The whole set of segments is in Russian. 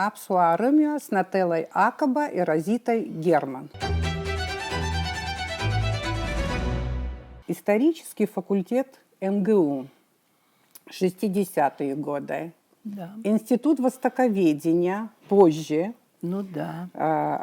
Апсуарымио с Нателлой Акаба и Розитой Герман. Исторический факультет МГУ, 60-е годы. Да. Институт востоковедения, позже, Ну да.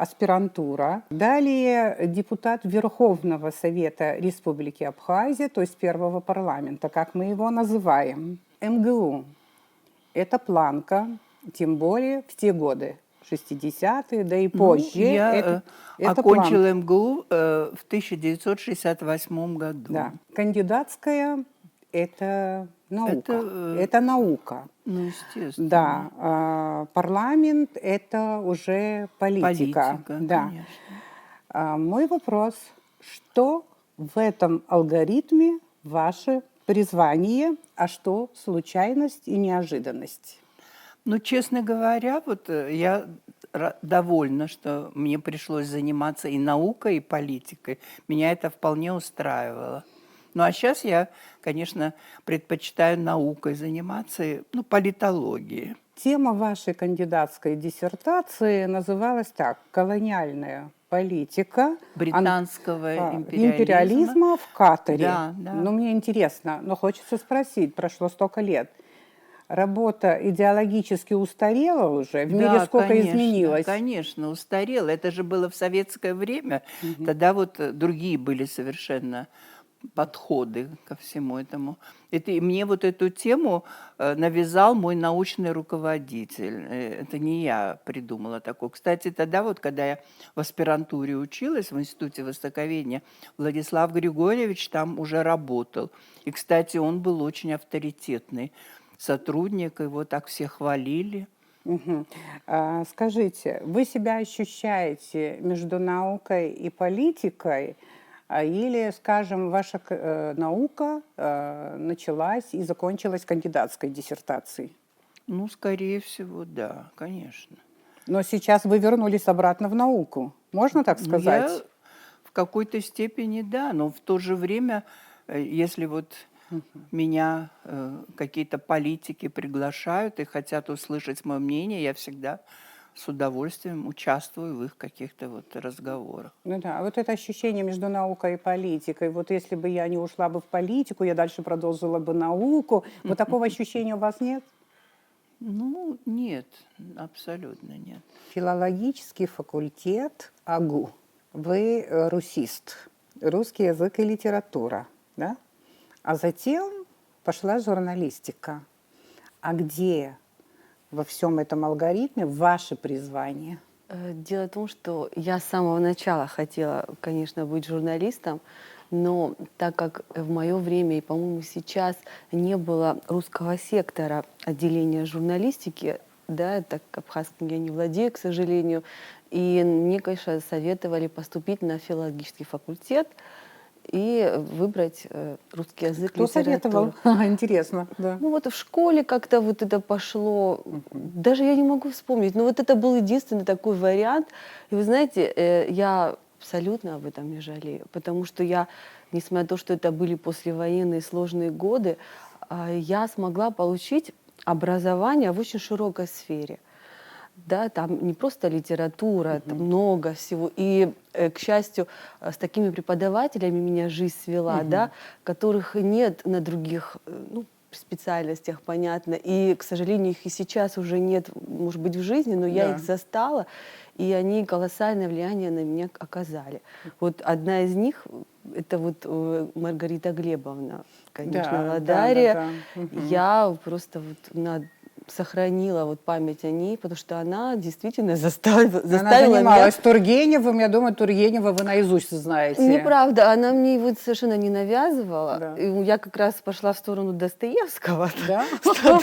аспирантура. Далее депутат Верховного Совета Республики Абхазия, то есть первого парламента, как мы его называем. МГУ – это планка, тем более в те годы, 60-е, да и позже. Я это окончила планка. МГУ в 1968 году. Да. Кандидатская – это наука. Это, Это наука. Ну, естественно. Да, парламент – это уже политика. Политика, Да. конечно. Мой вопрос, что в этом алгоритме ваше призвание, а что случайность и неожиданность? Ну, честно говоря, вот я довольна, что мне пришлось заниматься и наукой, и политикой. Меня это вполне устраивало. Ну, а сейчас я, конечно, предпочитаю наукой заниматься, ну, политологией. Тема вашей кандидатской диссертации называлась так: «Колониальная политика Британского империализма в Катаре». Да, да. Но мне интересно, но хочется спросить, прошло столько лет. Работа идеологически устарела уже? В мире сколько конечно, изменилось? Конечно, устарела. Это же было в советское время. Тогда вот другие были совершенно подходы ко всему этому. И мне вот эту тему навязал мой научный руководитель. Это не я придумала такое. Кстати, тогда вот, когда я в аспирантуре училась в Институте Востоковедения, Владислав Григорьевич там уже работал. И, кстати, он был очень авторитетный сотрудник, его так все хвалили. Скажите, вы себя ощущаете между наукой и политикой, или, скажем, ваша наука началась и закончилась кандидатской диссертацией? Ну, скорее всего, да, конечно. Но сейчас вы вернулись обратно в науку, можно так сказать? Я в какой-то степени, да, но в то же время, если вот меня какие-то политики приглашают и хотят услышать мое мнение, я всегда с удовольствием участвую в их каких-то вот разговорах. Ну да, а вот это ощущение между наукой и политикой, вот если бы я не ушла бы в политику, я дальше продолжила бы науку, вот такого ощущения у вас нет? Ну, нет, абсолютно нет. Филологический факультет АГУ. Вы русист, русский язык и литература, да? А затем пошла журналистика. А где во всем этом алгоритме ваше призвание? Дело в том, что я с самого начала хотела, конечно, быть журналистом, но так как в мое время и, по-моему, сейчас не было русского сектора отделения журналистики, да, так как абхазским я не владею, к сожалению, и мне, конечно, советовали поступить на филологический факультет и выбрать русский язык, Кто литературу. советовал? Интересно, да. Ну вот в школе как-то вот это пошло, даже я не могу вспомнить, но вот это был единственный такой вариант. И вы знаете, я абсолютно об этом не жалею, потому что я, несмотря на то, что это были послевоенные сложные годы, я смогла получить образование в очень широкой сфере. Да, там не просто литература, там много всего. И, к счастью, с такими преподавателями меня жизнь свела, да, которых нет на других специальностях, понятно. И, к сожалению, их и сейчас уже нет, может быть, в жизни, но я их застала, и они колоссальное влияние на меня оказали. Вот одна из них, это вот Маргарита Глебовна, конечно, Ладария. Я просто вот сохранила вот память о ней, потому что она действительно заставила Она занималась Тургеневым, я думаю, Тургенева вы наизусть знаете. Неправда, она мне его совершенно не навязывала. Да. И я как раз пошла в сторону Достоевского. Да?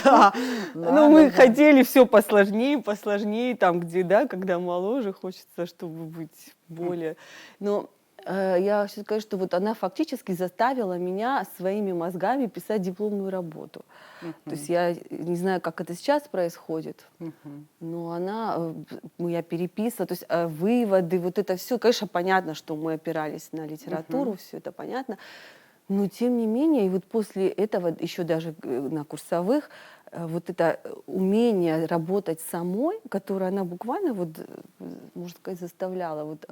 Да. Но мы хотели все посложнее, там, где, да, когда моложе, хочется, чтобы быть более... Но я хочу сказать, что вот она фактически заставила меня своими мозгами писать дипломную работу. То есть я не знаю, как это сейчас происходит, но я переписывала, то есть выводы, вот это все, конечно, понятно, что мы опирались на литературу, все это понятно, но тем не менее, и вот после этого, еще даже на курсовых, вот это умение работать самой, которое она буквально, вот, можно сказать, заставляла, вот,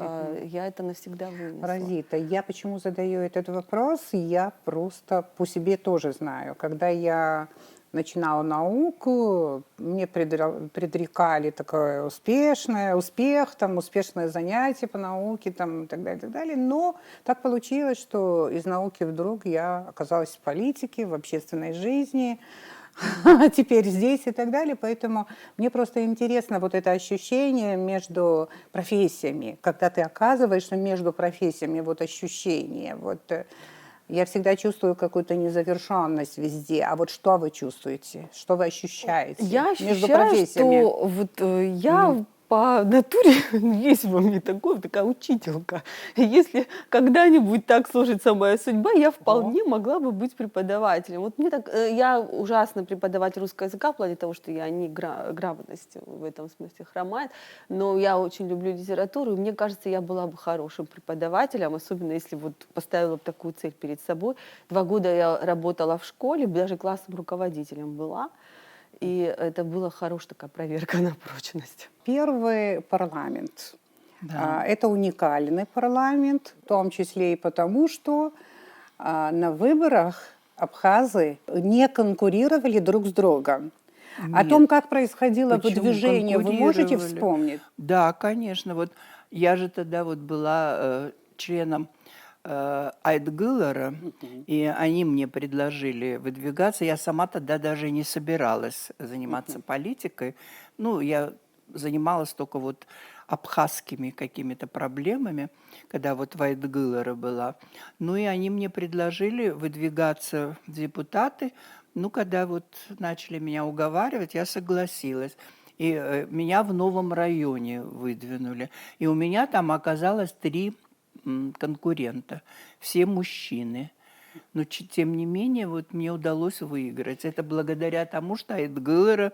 я это навсегда вынесла. Розита, я почему задаю этот вопрос? Я просто по себе тоже знаю. Когда я начинала науку, мне предрекали такое успех, там, успешное занятие по науке там, и так далее, и так далее. Но так получилось, что из науки вдруг я оказалась в политике, в общественной жизни, а теперь здесь и так далее. Поэтому мне просто интересно вот это ощущение между профессиями, когда ты оказываешься между профессиями, вот ощущение. Вот, я всегда чувствую какую-то незавершенность везде. А вот что вы чувствуете? Что вы ощущаете Я между ощущаю, профессиями? что вот я по натуре есть во мне такая учителька. И если когда-нибудь так сложится моя судьба, я вполне могла бы быть преподавателем. Вот мне так, я ужасно преподаватель русского языка в плане того, что я не грамотность в этом смысле хромает, но я очень люблю литературу, и мне кажется, я была бы хорошим преподавателем, особенно если вот поставила бы такую цель перед собой. 2 года я работала в школе, даже классным руководителем была. И это была хорошая такая проверка на прочность. Первый парламент. Да. Это уникальный парламент, в том числе и потому, что на выборах абхазы не конкурировали друг с другом. О том, Нет. как происходило Почему выдвижение, вы можете конкурировали? вспомнить? Да, конечно. Вот я же тогда вот была членом Айтгылара, и они мне предложили выдвигаться. Я сама тогда даже не собиралась заниматься политикой. Ну, я занималась только вот абхазскими какими-то проблемами, когда вот в Айтгыларе была. Ну, и они мне предложили выдвигаться в депутаты. Ну, когда вот начали меня уговаривать, я согласилась. И меня в новом районе выдвинули. И у меня там оказалось 3 конкурента, все мужчины. Но тем не менее вот мне удалось выиграть. Это благодаря тому, что Айтгылара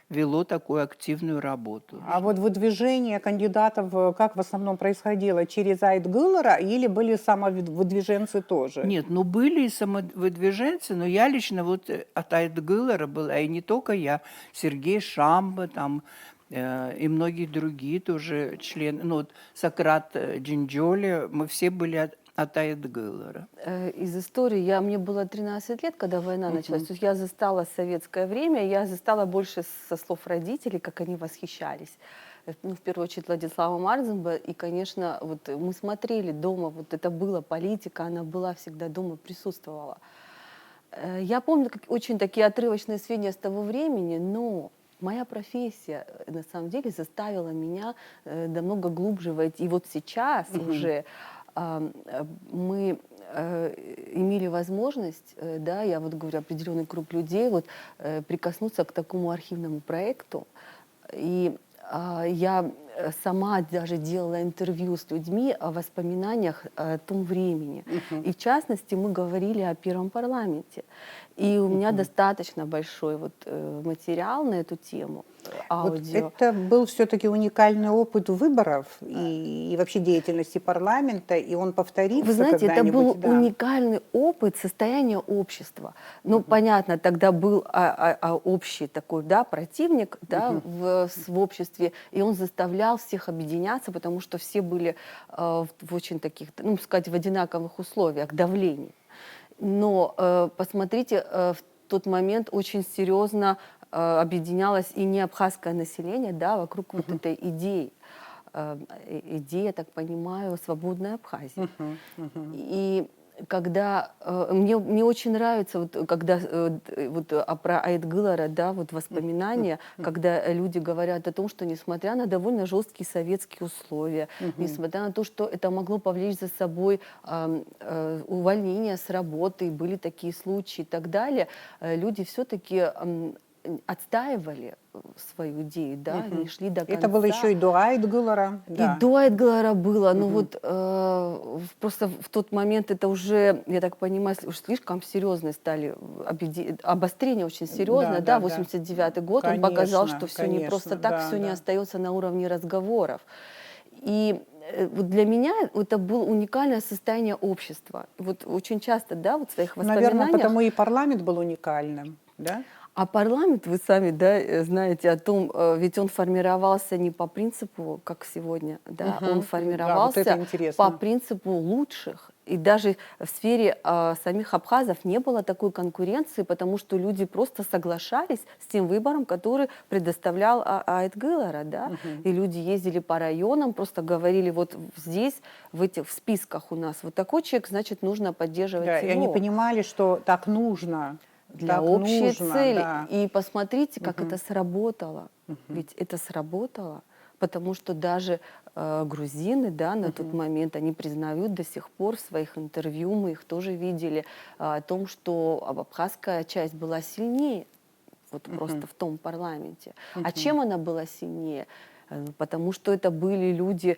вело такую активную работу. А вот выдвижение кандидатов как в основном происходило? Через Айтгылара или были самовыдвиженцы тоже? Нет, ну были и самовыдвиженцы, но я лично вот от Айтгылара была, и не только я, Сергей Шамба там, и многие другие тоже члены, ну вот Сократ Джинджоли, мы все были от Айтгылара. Из истории, мне было 13 лет, когда война началась, то есть я застала советское время, я застала больше со слов родителей, как они восхищались. Ну, в первую очередь Владислава Марзенба, и, конечно, вот мы смотрели дома, вот это была политика, она была всегда дома, присутствовала. Я помню очень такие отрывочные сведения с того времени, но моя профессия, на самом деле, заставила меня намного глубже войти. И вот сейчас уже мы имели возможность, да, я вот говорю, определенный круг людей, вот, прикоснуться к такому архивному проекту. И я сама даже делала интервью с людьми о воспоминаниях о том времени. И в частности мы говорили о первом парламенте. И у меня достаточно большой вот материал на эту тему, аудио. Вот это был все-таки уникальный опыт выборов и вообще деятельности парламента, и он повторится. Вы знаете, это был когда-нибудь, да. уникальный опыт состояния общества. Ну, понятно, тогда был общий такой, да, противник, да, в обществе, и он заставлял всех объединяться, потому что все были в очень таких, ну, сказать, в одинаковых условиях давлений. Но посмотрите, в тот момент очень серьезно объединялось и не абхазское население, да, вокруг вот этой идеи. Идея, я так понимаю, свободной Абхазии. И когда мне очень нравится, вот, когда вот, про Айтгылара, да, вот воспоминания, когда люди говорят о том, что несмотря на довольно жесткие советские условия, несмотря на то, что это могло повлечь за собой увольнение с работы, были такие случаи и так далее, люди все-таки отстаивали свою идею, да, они шли до конца. Это было еще и до Айтгылара. И до Айтгылара было, но вот просто в тот момент это уже, я так понимаю, уж слишком серьезные стали, обострение очень серьезное, да, 89-й год, Конечно, он показал, что все не просто так, да, все не остается на уровне разговоров. И вот для меня это было уникальное состояние общества. Вот очень часто, да, вот в своих воспоминаниях... Наверное, потому и парламент был уникальным, да? А парламент, вы сами, да, знаете о том, ведь он формировался не по принципу, как сегодня, да, Мгм. он Да, вот формировался это по интересно. принципу лучших. И даже в сфере самих абхазов не было такой конкуренции, потому что люди просто соглашались с тем выбором, который предоставлял Айтгылара, да, и люди ездили по районам, просто говорили, вот здесь, в списках у нас вот такой человек, значит, нужно поддерживать Да, и они его. понимали, что так нужно. Для Так общей нужно, цели. да. И посмотрите, как это сработало. Ведь это сработало, потому что даже грузины, да, на тот момент, они признают до сих пор в своих интервью, мы их тоже видели, о том, что абхазская часть была сильнее, вот просто в том парламенте. А чем она была сильнее? Потому что это были люди,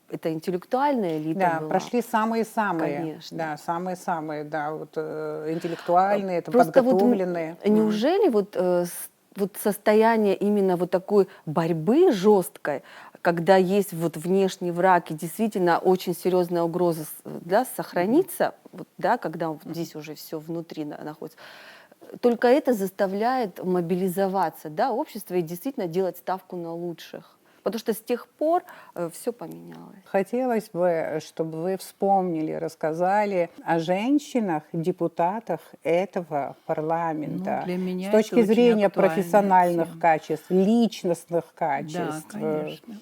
это интеллектуальная элита Да, была. прошли самые-самые. Конечно. Да, самые-самые, да, вот интеллектуальные, это Просто вот подготовленные. неужели вот состояние именно вот такой борьбы жесткой, когда есть вот внешний враг и действительно очень серьезная угроза, да, сохраниться, вот, да, когда вот здесь уже все внутри находится, только это заставляет мобилизоваться, да, общество и действительно делать ставку на лучших. Потому что с тех пор все поменялось. Хотелось бы, чтобы вы вспомнили, рассказали о женщинах, депутатах этого Ну, парламента для меня с это точки очень зрения актуальная профессиональных тема. качеств, личностных Да, качеств. конечно.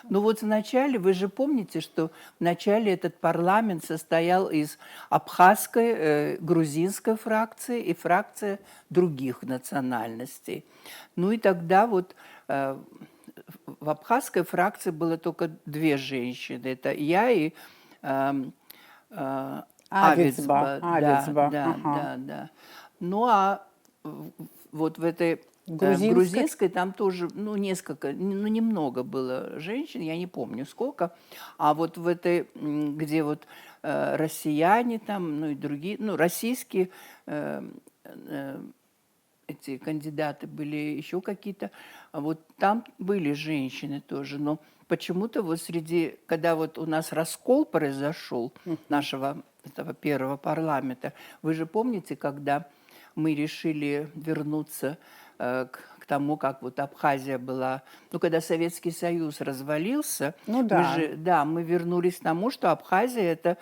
Ну вот вначале, вы же помните, что вначале этот парламент состоял из абхазской, грузинской фракции и фракции других национальностей. Ну и тогда вот в абхазской фракции было только две женщины. Это я и Авицба. Да, Авицба, да, ага. да, да. Ну а вот в этой в Грузинской. грузинской там тоже, ну, несколько, ну, немного было женщин, я не помню сколько. А вот в этой, где вот россияне там, ну и другие, ну, российские э, эти кандидаты были, еще какие-то, вот там были женщины тоже, но почему-то вот среди, когда вот у нас раскол произошел нашего этого первого парламента, вы же помните, когда мы решили вернуться к тому, как вот Абхазия была, ну, когда Советский Союз развалился, Ну мы да. же, да, мы вернулись к тому, что Абхазия это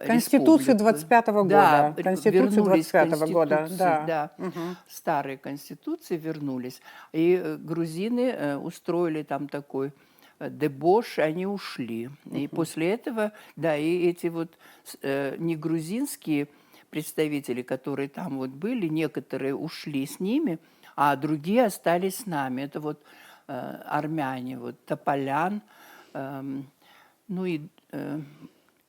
Конституции республика. 25-го Да, года. Конституции вернулись к 25-го года, Конституции, да. да, старые Конституции вернулись. И грузины устроили там такой дебош, они ушли. И после этого, да, и эти вот негрузинские представители, которые там вот были, некоторые ушли с ними, а другие остались с нами. Это вот армяне, вот Тополян, ну и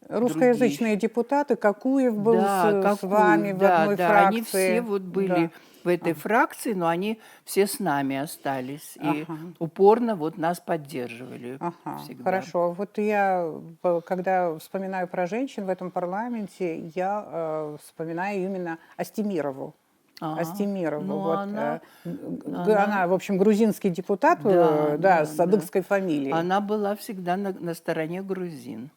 Русскоязычные другие. депутаты, Какуев был Да, с вами какую, в да, одной да, они все фракции. вот были Да. в этой фракции, но они все с нами остались и Ага. упорно вот нас поддерживали Ага, всегда. хорошо. Вот я, когда вспоминаю про женщин в этом парламенте, я вспоминаю именно Астемирову. Ага. Астемирову. Ну, Вот, она, она, в общем, грузинский депутат, да, да, да, с да. адыгской фамилией. Она была всегда на стороне грузин.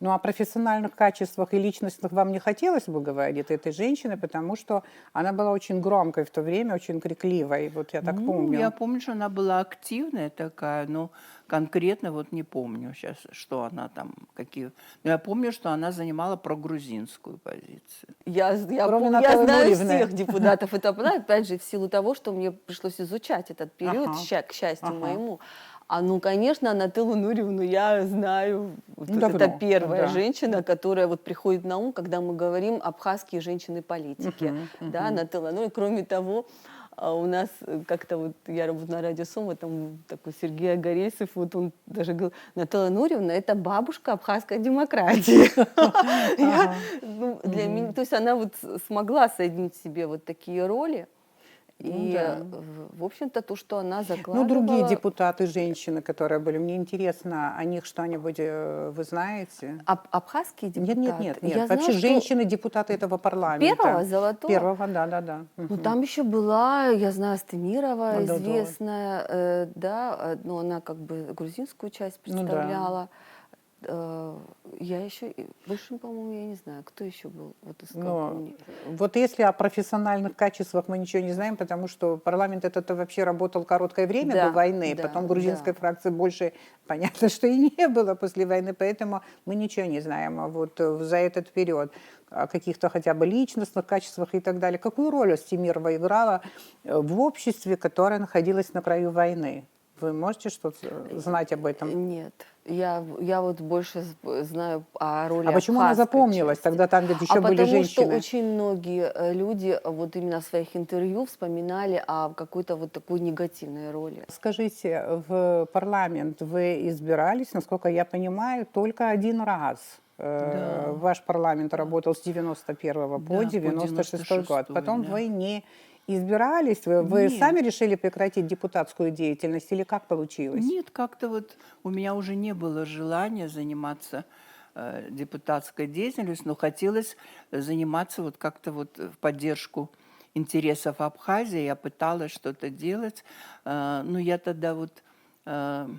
Ну, о профессиональных качествах и личностных вам не хотелось бы говорить этой женщины, потому что она была очень громкой в то время, очень крикливой, вот я так Ну, я помню. помню, что она была активная такая, но конкретно вот не помню сейчас, что она там, какие. Но я помню, что она занимала прогрузинскую позицию. Кроме Я Натальи знаю Нуриевны. всех депутатов этого, опять же, в силу того, что мне пришлось изучать этот период, Ага. к счастью Ага. моему. Ну, конечно, Анатолию Нуриевну я знаю. Вот Ну, это давно, первая да. женщина, которая вот приходит на ум, когда мы говорим абхазские женщины-политики. Да, Анатолия. Ну и кроме того, у нас как-то вот, я работаю на радио Сума, там такой Сергей Огаресов, вот он даже говорил, Анатолия Нуриевна — это бабушка абхазской демократии. Для меня, то есть она вот смогла соединить в себе вот такие роли. Ну И, да. в общем-то, то, что она Ну, закладывала... другие депутаты, женщины, которые были, мне интересно, о них что-нибудь вы знаете? Абхазские депутаты? Нет. Я Вообще знаю, что женщины-депутаты этого парламента. первого, Золотого? Первого, да. Ну, там еще была, я знаю, Астемирова, Ну, да. известная, да, но она как бы грузинскую часть Ну да. представляла. Я еще, больше, по-моему, я не знаю, кто еще был вот из Но компании. вот если о профессиональных качествах мы ничего не знаем, потому что парламент этот вообще работал короткое время до Да, войны, да, потом грузинской да. фракции больше, понятно, что и не было после войны, поэтому мы ничего не знаем вот за этот период о каких-то хотя бы личностных качествах и так далее. Какую роль Астемирова играла в обществе, которое находилось на краю войны? Вы можете что-то знать об этом? Нет, я вот больше знаю о роли А почему она абхазской запомнилась? части. Тогда там ведь еще А были потому что женщины. очень многие люди вот именно в своих интервью вспоминали о какой-то вот такой негативной роли. Скажите, в парламент вы избирались, насколько я понимаю, только один раз. Да, Ваш парламент работал с 91 по да, по 96 год. 96-й, Потом да. вы не избирались, вы Нет, сами решили прекратить депутатскую деятельность или как получилось? нет, как-то вот у меня уже не было желания заниматься депутатской деятельностью, но хотелось заниматься вот как-то вот в поддержку интересов Абхазии. Я пыталась что-то делать. Но я тогда вот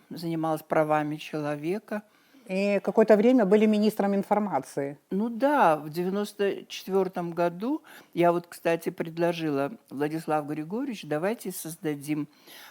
занималась правами человека. И какое-то время были министром информации. Ну да, в 94 году я вот, кстати, предложила Владиславу Григорьевичу, давайте создадим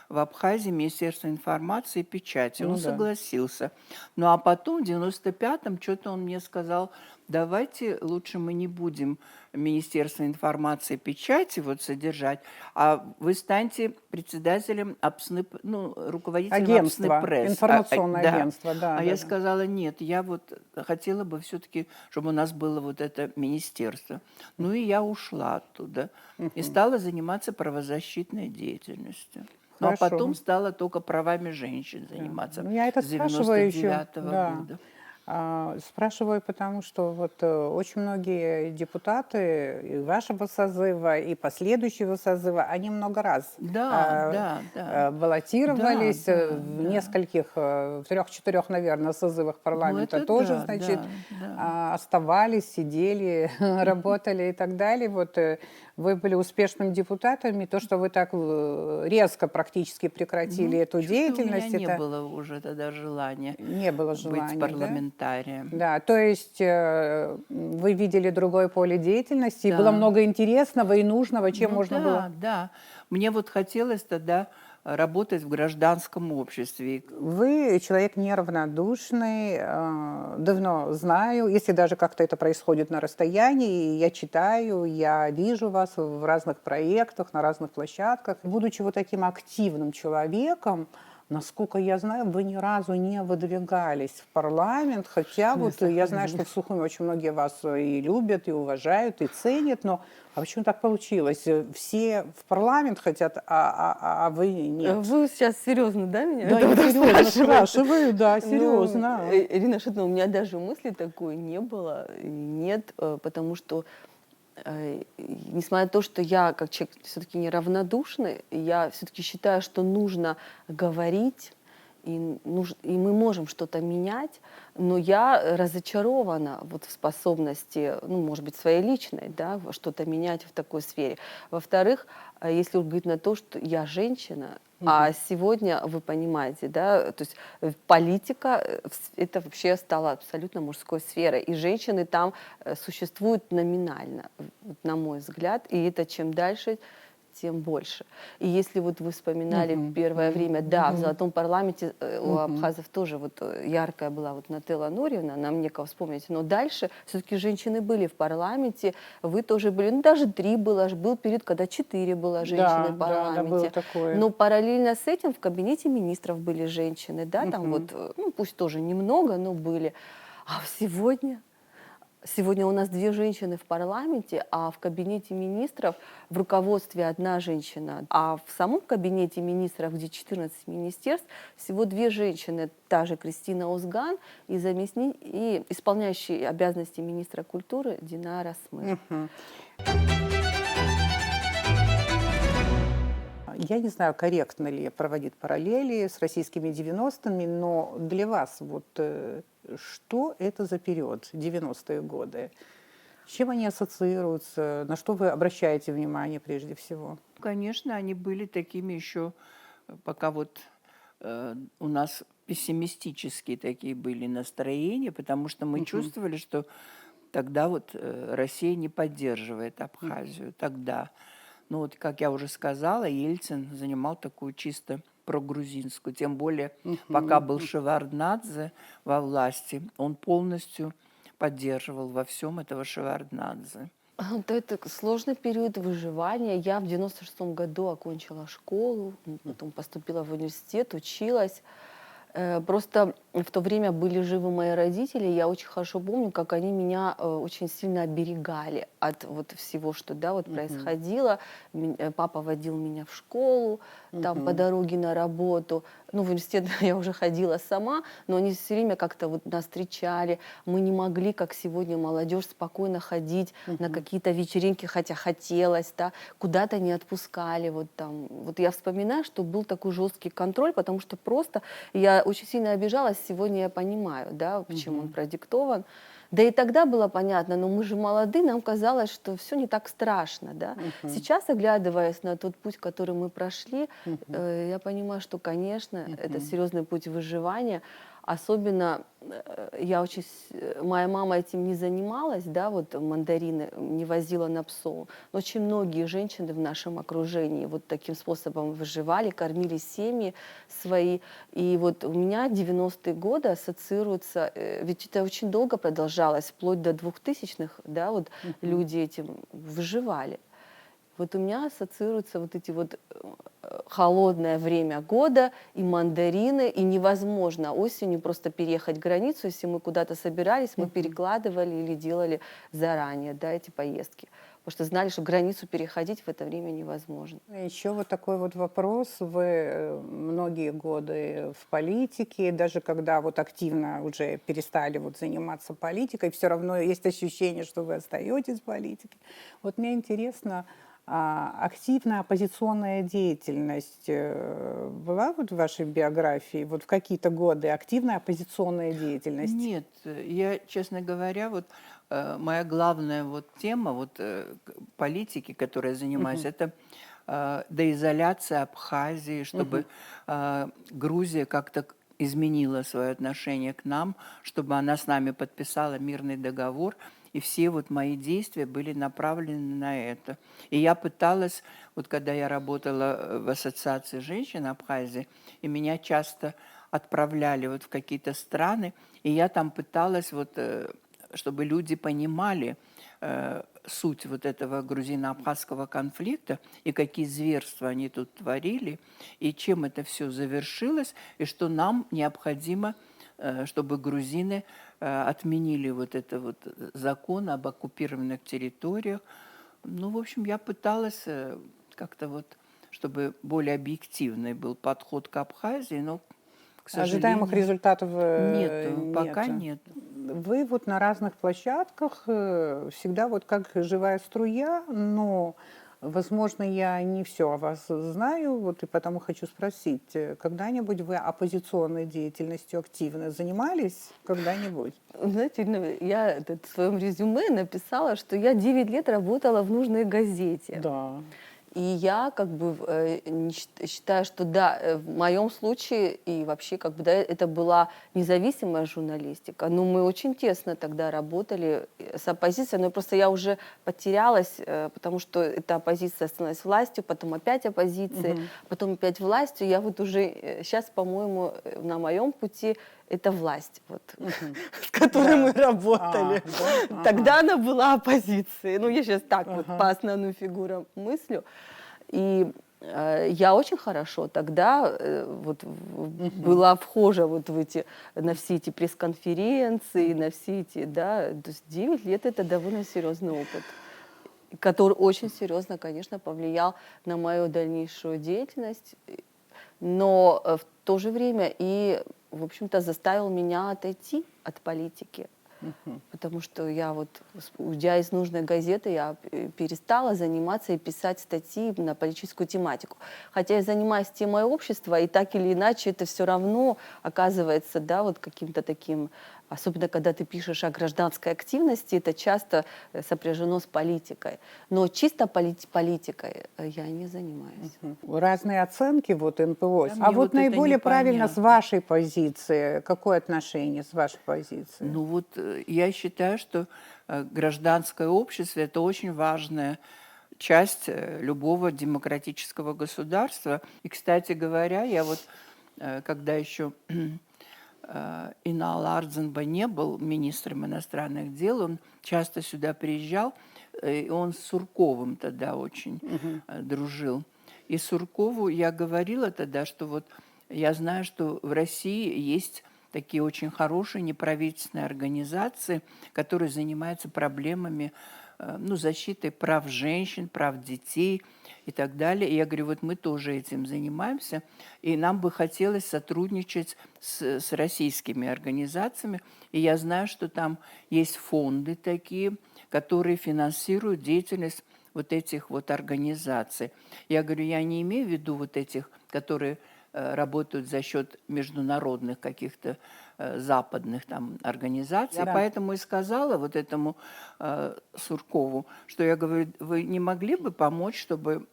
в Абхазии Министерство информации и печати. Он Ну да. согласился. Ну а потом в 95-м что-то он мне сказал, давайте лучше мы не будем Министерство информации и печати вот содержать, а вы станьте председателем руководителем Апсны Агентство, пресс. информационное Да. агентство, да, А да, я да. сказала, нет, я вот хотела бы все-таки, чтобы у нас было вот это министерство. Ну и я ушла оттуда и стала заниматься правозащитной деятельностью. Ну а потом Хорошо. стала только правами женщин Да. заниматься Ну, я это с спрашиваю еще, 99 да. года. Спрашиваю, потому что вот очень многие депутаты и вашего созыва, и последующего созыва, они много раз Да, да, да. Да, баллотировались да, в да. нескольких, в 3-4, наверное, созывах Ну парламента это тоже, да, значит, да, да. оставались, сидели, работали и так далее. Вот вы были успешным депутатом, и то, что вы так резко практически прекратили Ну, эту что-то у меня деятельность, не это было уже тогда желания не было быть желания, да? парламентарием. Да, то есть вы видели другое поле деятельности, и было Да. много интересного и нужного, чем Ну можно было. да, да. Мне вот хотелось тогда работать в гражданском обществе. Вы человек неравнодушный, давно знаю, если даже как-то это происходит на расстоянии, я читаю, я вижу вас в разных проектах, на разных площадках. Будучи вот таким активным человеком, насколько я знаю, вы ни разу не выдвигались в парламент, хотя вот я знаю, что в Сухуми очень многие вас и любят, и уважают, и ценят, но а почему так получилось? Все в парламент хотят, а вы нет. Вы сейчас серьезно, да, меня? Да, это я вот серьезно спрашиваете? спрашиваю, да, Ну, серьезно. Ирина Шатунова, у меня даже мысли такой не было, нет, потому что несмотря на то, что я как человек все-таки неравнодушный, я все-таки считаю, что нужно говорить, и мы можем что-то менять, но я разочарована вот в способности, ну, может быть, своей личной, да, что-то менять в такой сфере. Во-вторых, если говорить на то, что я женщина, а сегодня, вы понимаете, да, то есть политика, это вообще стала абсолютно мужской сферой, и женщины там существуют номинально, вот на мой взгляд, и это чем дальше, тем больше. И если вот вы вспоминали первое время, да, в Золотом парламенте у абхазов тоже вот яркая была вот Нателла Нурьевна, нам некого вспомнить, но дальше все-таки женщины были в парламенте, вы тоже были, ну даже 3 было, был период, когда 4 было женщины в Да, да, было парламенте. такое. Но параллельно с этим в кабинете министров были женщины, да, там вот, ну пусть тоже немного, но были. А Сегодня у нас 2 женщины в парламенте, а в кабинете министров в руководстве 1 женщина. А в самом кабинете министров, где 14 министерств, всего 2 женщины. Та же Кристина Озган и исполняющий обязанности министра культуры Динара Смыр. Я не знаю, корректно ли проводить параллели с российскими 90-ми, но для вас вот что это за период, 90-е годы? С чем они ассоциируются? На что вы обращаете внимание прежде всего? Конечно, они были такими еще, пока вот у нас пессимистические такие были настроения, потому что мы чувствовали, что тогда вот Россия не поддерживает Абхазию. Тогда. Ну вот, как я уже сказала, Ельцин занимал такую чисто прогрузинскую. Тем более, пока был Шеварднадзе во власти, он полностью поддерживал во всем этого Шеварднадзе. Да, это сложный период выживания. Я в 96-м году окончила школу, потом поступила в университет, училась. Просто в то время были живы мои родители. Я очень хорошо помню, как они меня очень сильно оберегали от вот всего, что да, вот происходило. Папа водил меня в школу, там по дороге на работу. Ну, в университет я уже ходила сама, но они все время как-то вот нас встречали. Мы не могли, как сегодня молодежь, спокойно ходить на какие-то вечеринки, хотя хотелось, да, куда-то не отпускали. Вот там. Вот я вспоминаю, что был такой жесткий контроль, потому что просто я очень сильно обижалась. Сегодня я понимаю, да, почему он продиктован. Да и тогда было понятно, но мы же молоды, нам казалось, что все не так страшно, да. Сейчас, оглядываясь на тот путь, который мы прошли, я понимаю, что, конечно, это серьезный путь выживания. Особенно моя мама этим не занималась, да, вот мандарины не возила на псо. Но очень многие женщины в нашем окружении вот таким способом выживали, кормили семьи свои. И вот у меня 90-е годы ассоциируются, ведь это очень долго продолжалось, вплоть до 2000-х, да, вот люди этим выживали. Вот у меня ассоциируются вот эти вот холодное время года и мандарины, и невозможно осенью просто переехать границу, если мы куда-то собирались, мы перекладывали или делали заранее, да, эти поездки, потому что знали, что границу переходить в это время невозможно. Еще вот такой вот вопрос. Вы многие годы в политике, даже когда вот активно уже перестали вот заниматься политикой, все равно есть ощущение, что вы остаетесь в политике. Вот мне интересно, активная оппозиционная деятельность была вот в вашей биографии? Вот в какие-то годы активная оппозиционная деятельность? Нет, я, честно говоря, вот моя главная вот тема вот политики, которой я занимаюсь, это деизоляция Абхазии, чтобы Грузия как-то изменила свое отношение к нам, чтобы она с нами подписала мирный договор, и все вот мои действия были направлены на это. И я пыталась, вот когда я работала в Ассоциации женщин Абхазии, и меня часто отправляли вот в какие-то страны, и я там пыталась вот, чтобы люди понимали суть вот этого грузино-абхазского конфликта и какие зверства они тут творили, и чем это все завершилось, и что нам необходимо, чтобы грузины отменили вот это вот закон об оккупированных территориях. Ну, в общем, я пыталась как-то вот, чтобы более объективный был подход к Абхазии, но, к Ожидаемых сожалению, результатов нет, пока нет. Вы вот на разных площадках всегда вот как живая струя, но, возможно, я не все о вас знаю, вот и потому хочу спросить, когда-нибудь вы оппозиционной деятельностью активно занимались? Когда-нибудь? Знаете, я в своем резюме написала, что я 9 лет работала в нужной газете. Да. И я как бы считаю, что да, в моем случае и вообще как бы да, это была независимая журналистика. Но мы очень тесно тогда работали с оппозицией, но просто я уже потерялась, потому что эта оппозиция становилась властью, потом опять оппозицией, потом опять властью. Я вот уже сейчас, по-моему, на моем пути это власть, вот, с которой мы работали. Тогда она была оппозицией. Ну, я сейчас так вот по основным фигурам мыслю. И я очень хорошо тогда вот была вхожа вот на все эти пресс-конференции, на все эти, да, то есть 9 лет это довольно серьезный опыт, который очень серьезно, конечно, повлиял на мою дальнейшую деятельность, но в то же время и, в общем-то, заставил меня отойти от политики. Потому что я вот, уйдя из нужной газеты, я перестала заниматься и писать статьи на политическую тематику. Хотя я занимаюсь темой общества, и так или иначе это все равно оказывается, да, вот каким-то таким Особенно, когда ты пишешь о гражданской активности, это часто сопряжено с политикой. Но чисто политикой я не занимаюсь. Разные оценки вот НПО. Да, А мне вот вот это наиболее правильно с непонятно. вашей позиции, какое отношение с вашей позиции? Ну вот я считаю, что гражданское общество – это очень важная часть любого демократического государства. И, кстати говоря, я вот, когда еще Инал Ардзенба не был министром иностранных дел, он часто сюда приезжал, и он с Сурковым тогда очень дружил. И Суркову я говорила тогда, что вот я знаю, что в России есть такие очень хорошие неправительственные организации, которые занимаются проблемами ну, защитой прав женщин, прав детей и так далее. И я говорю, вот мы тоже этим занимаемся, и нам бы хотелось сотрудничать с российскими организациями. И я знаю, что там есть фонды такие, которые финансируют деятельность вот этих вот организаций. Я говорю, я не имею в виду вот этих, которые работают за счет международных каких-то западных там организаций. Да. Поэтому и сказала вот этому Суркову, что я говорю, вы не могли бы помочь, чтобы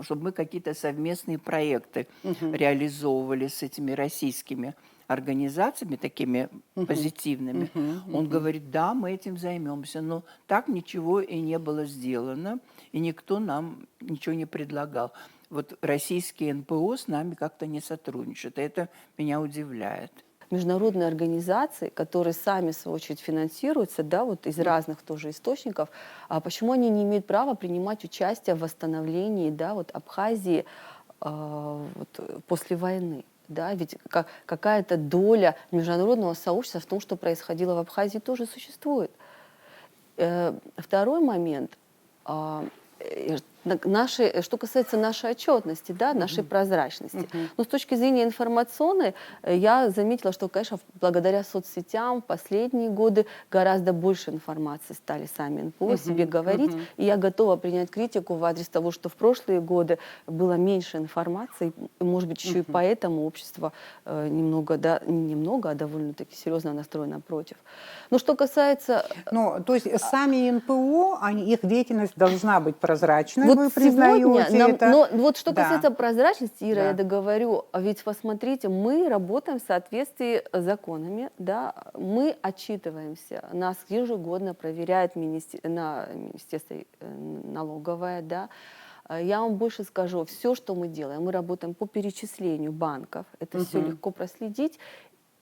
чтобы мы какие-то совместные проекты реализовывали с этими российскими организациями, такими позитивными. Он говорит, да, мы этим займемся, но так ничего и не было сделано, и никто нам ничего не предлагал. Вот российские НПО с нами как-то не сотрудничают, и это меня удивляет. Международные организации, которые сами, в свою очередь, финансируются, да, вот из разных тоже источников, а почему они не имеют права принимать участие в восстановлении, да, вот Абхазии вот, после войны? Да, ведь какая-то доля международного сообщества в том, что происходило в Абхазии, тоже существует. Второй момент. Что касается нашей отчетности, да, нашей прозрачности. Но с точки зрения информационной, я заметила, что, конечно, благодаря соцсетям в последние годы гораздо больше информации стали сами НПО о себе говорить. И я готова принять критику в адрес того, что в прошлые годы было меньше информации. И, может быть, еще и поэтому общество немного, да, не немного, а довольно-таки серьезно настроено против. Но что касается... Ну, то есть сами НПО, их деятельность должна быть прозрачной, Вот вы сегодня признаете это? но вот что Да. касается прозрачности, Ира, Да. я договорю, ведь посмотрите, мы работаем в соответствии с законами, да, мы отчитываемся, нас ежегодно проверяет Министерство налоговое, да. Я вам больше скажу, все, что мы делаем, мы работаем по перечислению банков, это все легко проследить,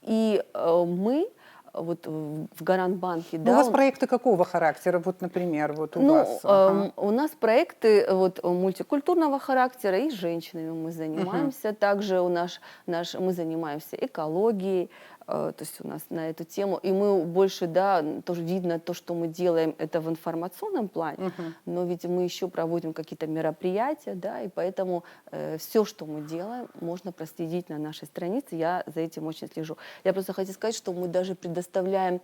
и мы вот в Гарантбанке, Ну, да, у вас проекты какого характера? Вот, например, вот у вас. у нас проекты вот, мультикультурного характера, и с женщинами мы занимаемся. Также мы занимаемся экологией, то есть у нас на эту тему. И мы больше, да, тоже видно то, что мы делаем, это в информационном плане, но ведь мы еще проводим какие-то мероприятия, да, и поэтому все, что мы делаем, можно проследить на нашей странице. Я за этим очень слежу. Я просто хочу сказать, что мы даже предоставляем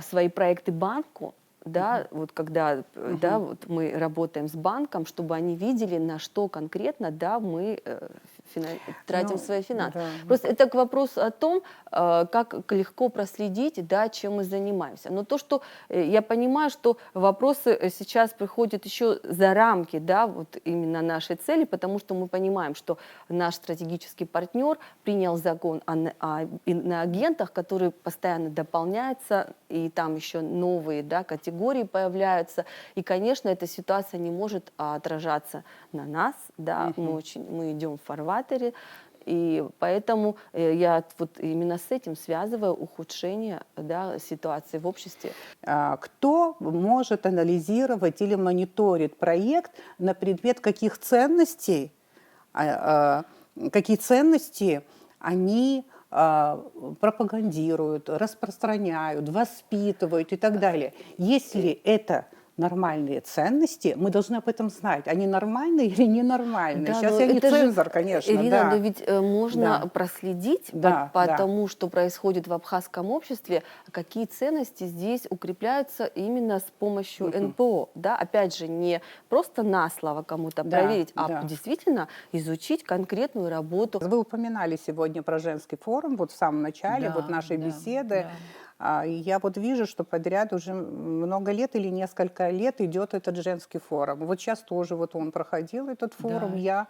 свои проекты банку, да, вот когда да, вот мы работаем с банком, чтобы они видели, на что конкретно, да, мы тратим свои финансы. да. Просто это к вопросу о том, как легко проследить, да, чем мы занимаемся. Но то, что я понимаю, что вопросы сейчас приходят еще за рамки, да, вот именно нашей цели, потому что мы понимаем, что наш стратегический партнер принял закон о иноагентах, который постоянно дополняется, и там еще новые, да, категории появляются. И, конечно, эта ситуация не может отражаться на нас, да, мы идем в фарватере, и поэтому я вот именно с этим связываю ухудшение, да, ситуации в обществе. Кто может анализировать или мониторит проект на предмет каких ценностей, какие ценности они пропагандируют, распространяют, воспитывают и так далее? Есть ли это нормальные ценности, мы должны об этом знать. Они нормальные или ненормальные? Да, Сейчас но я не это же, цензор, конечно, Ирина, да. но ведь можно Да. проследить Да, по да. тому, что происходит в абхазском обществе, какие ценности здесь укрепляются именно с помощью НПО. Да? Опять же, не просто на слово кому-то Да, проверить, а да. действительно изучить конкретную работу. Вы упоминали сегодня про женский форум, вот в самом начале вот Да, нашей да, беседы. да. И я вот вижу, что подряд уже много лет или несколько лет идет этот женский форум. Вот сейчас тоже вот он проходил, этот форум. Да.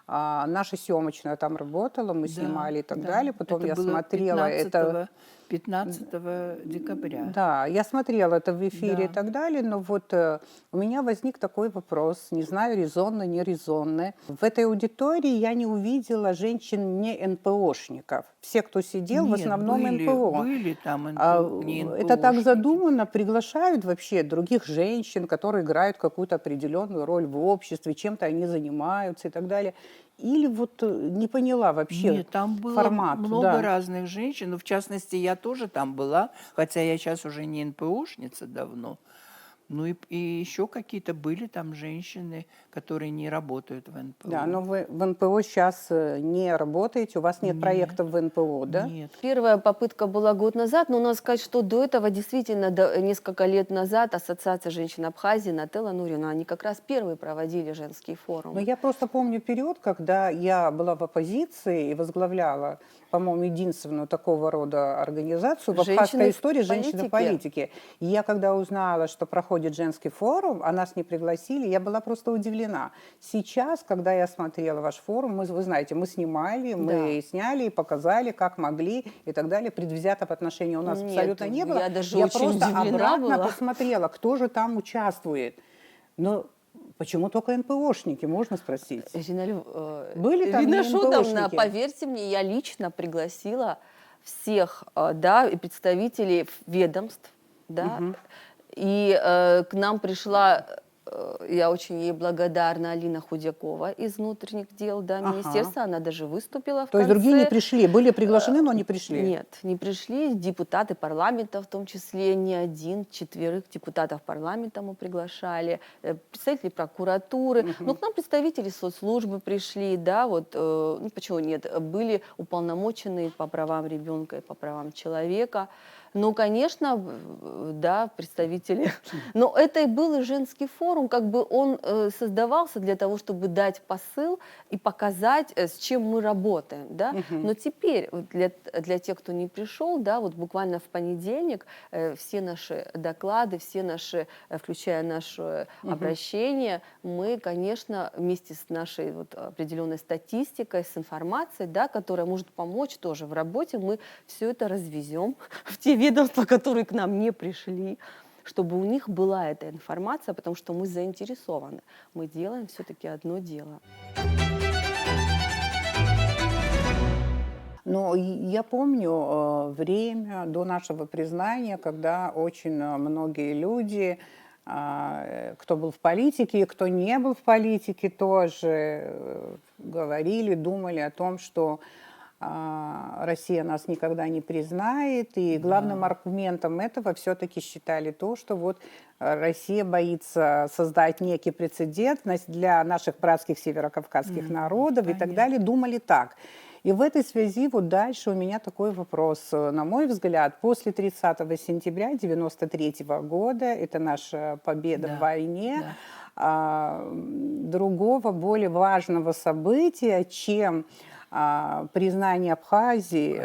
Наша съемочная там работала, мы Да, снимали и так да. далее. Потом Это я было смотрела это. 15 декабря. Да, я смотрела это в эфире и Да. так далее, но вот у меня возник такой вопрос, не знаю, резонно, не резонно. В этой аудитории я не увидела женщин не НПОшников. Все, кто сидел, в Нет, основном были, НПО. были там не Это так НПОшники. задумано, приглашают вообще других женщин, которые играют какую-то определенную роль в обществе, чем-то они занимаются и так далее. Или вот не поняла вообще Нет, там было формат. много Да. разных женщин. Ну, в частности, я тоже там была, хотя я сейчас уже не НПОшница давно. Ну и еще какие-то были там женщины, которые не работают в НПО. Да, но вы в НПО сейчас не работаете, у вас нет проектов в НПО, да? Нет. Первая попытка была год назад, но надо сказать, что до этого действительно несколько лет назад Ассоциация женщин Абхазии, Нателла Нурина, они как раз первые проводили женский форум. Но я просто помню период, когда я была в оппозиции и возглавляла, по-моему, единственную такого рода организацию в абхазской Женщины в истории «Женщины в политике». И я, когда узнала, что проходит женский форум, а нас не пригласили, я была просто удивлена. Сейчас, когда я смотрела ваш форум, вы знаете, мы снимали, мы сняли и показали, как могли и так далее. Предвзятого отношения у нас Нет, абсолютно не было. я даже Я очень просто удивлена обратно была. посмотрела, кто же там участвует. Но почему только НПОшники, можно спросить? Были там Ирина не Шутовна, НПОшники? поверьте мне, я лично пригласила всех, да, и представителей ведомств, да, и к нам пришла, я очень ей благодарна, Алина Худякова из внутренних дел, да, министерства, она даже выступила в То есть конце. другие не пришли, были приглашены, но не пришли? Нет, не пришли депутаты парламента, в том числе не один, 4 депутатов парламента мы приглашали, представители прокуратуры, но к нам представители соцслужбы пришли, да, вот, ну почему нет, были уполномоченные по правам ребенка и по правам человека. Ну, конечно, да, представители. Но это и был и женский форум, как бы он создавался для того, чтобы дать посыл и показать, с чем мы работаем, да. Но теперь вот для тех, кто не пришел, да, вот буквально в понедельник все наши доклады, все наши, включая наше обращение, мы, конечно, вместе с нашей вот определенной статистикой, с информацией, да, которая может помочь тоже в работе, мы все это развезем в те ведомства, которые к нам не пришли, чтобы у них была эта информация, потому что мы заинтересованы. Мы делаем все-таки одно дело. Но я помню время до нашего признания, когда очень многие люди, кто был в политике, кто не был в политике, тоже говорили, думали о том, что Россия нас никогда не признает, и главным аргументом этого все-таки считали то, что вот Россия боится создать некий прецедент для наших братских северокавказских народов и так далее, думали так. И в этой связи вот дальше у меня такой вопрос. На мой взгляд, после 30 сентября 1993 года, это наша победа в войне, другого, более важного события, чем признание Абхазии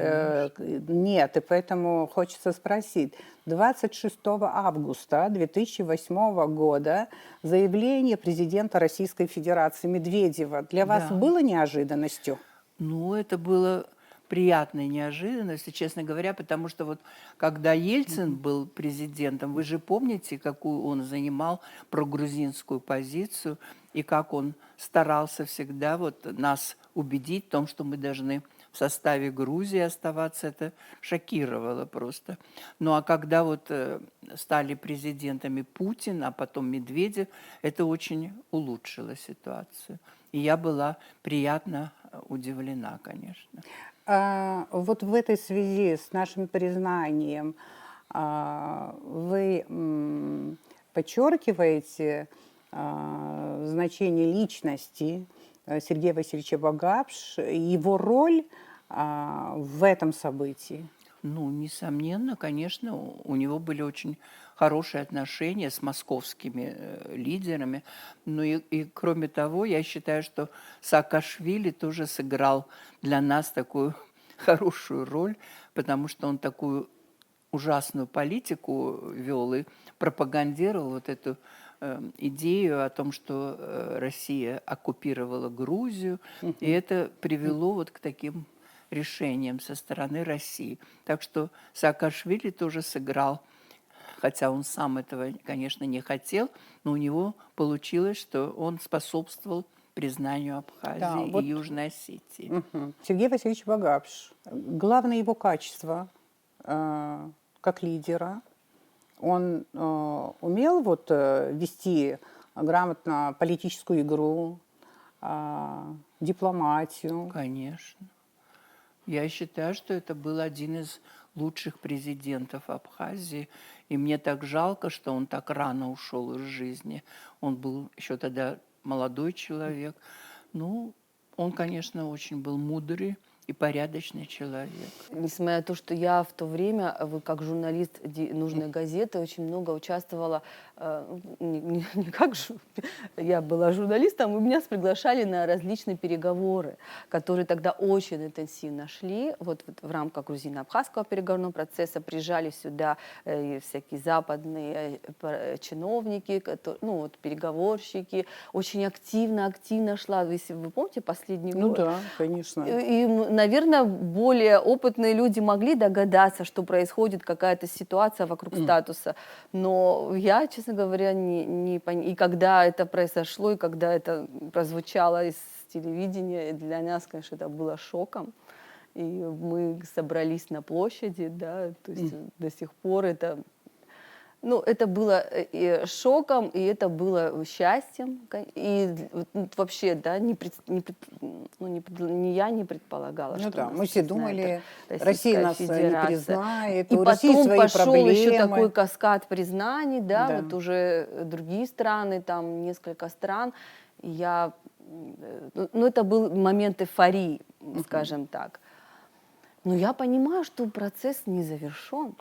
нет, и поэтому хочется спросить. 26 августа 2008 года заявление президента Российской Федерации Медведева для вас было неожиданностью? Ну, это было приятной неожиданностью, честно говоря, потому что вот когда Ельцин был президентом, вы же помните, какую он занимал прогрузинскую позицию и как он старался всегда вот нас убедить в том, что мы должны в составе Грузии оставаться, это шокировало просто. Ну а когда вот стали президентами Путин, а потом Медведев, это очень улучшило ситуацию. И я была приятно удивлена, конечно. Вот в этой связи с нашим признанием вы подчеркиваете значение личности Сергея Васильевича Багапш и его роль в этом событии? Ну, несомненно, конечно, у него были очень хорошие отношения с московскими лидерами. Ну и кроме того, я считаю, что Саакашвили тоже сыграл для нас такую хорошую роль, потому что он такую ужасную политику вел и пропагандировал вот эту идею о том, что Россия оккупировала Грузию, и это привело вот к таким решениям со стороны России. Так что Саакашвили тоже сыграл, хотя он сам этого, конечно, не хотел, но у него получилось, что он способствовал признанию Абхазии Да, и вот Южной Осетии. Сергей Васильевич Багапш, главное его качество как лидера, он умел вот вести грамотно политическую игру, дипломатию. Конечно. Я считаю, что это был один из лучших президентов Абхазии. И мне так жалко, что он так рано ушел из жизни. Он был еще тогда молодой человек. Ну, он, конечно, очень был мудрый и порядочный человек. Несмотря на то, что я в то время, как журналист «Нужной газеты», очень много участвовала, не как я была журналистом, и меня приглашали на различные переговоры, которые тогда очень интенсивно шли. Вот в рамках грузино-абхазского переговорного процесса приезжали сюда всякие западные чиновники, ну вот переговорщики. Очень активно шла, если вы помните, последний Ну год. да, конечно. И, наверное, более опытные люди могли догадаться, что происходит какая-то ситуация вокруг статуса. Но я, честно говоря, и когда это произошло, и когда это прозвучало из телевидения, для нас, конечно, это было шоком. И мы собрались на площади, да, то есть до сих пор это... Ну, это было и шоком, и это было счастьем. И вообще, да, ни я не предполагала, Ну что да, нас мы все признает думали, Российская Россия нас не Федерация. признает, И у России потом свои пошел проблемы. еще такой каскад признаний, да, Да. вот уже другие страны, там несколько стран. И ну, это был момент эйфории, скажем так. Но я понимаю, что процесс не завершен.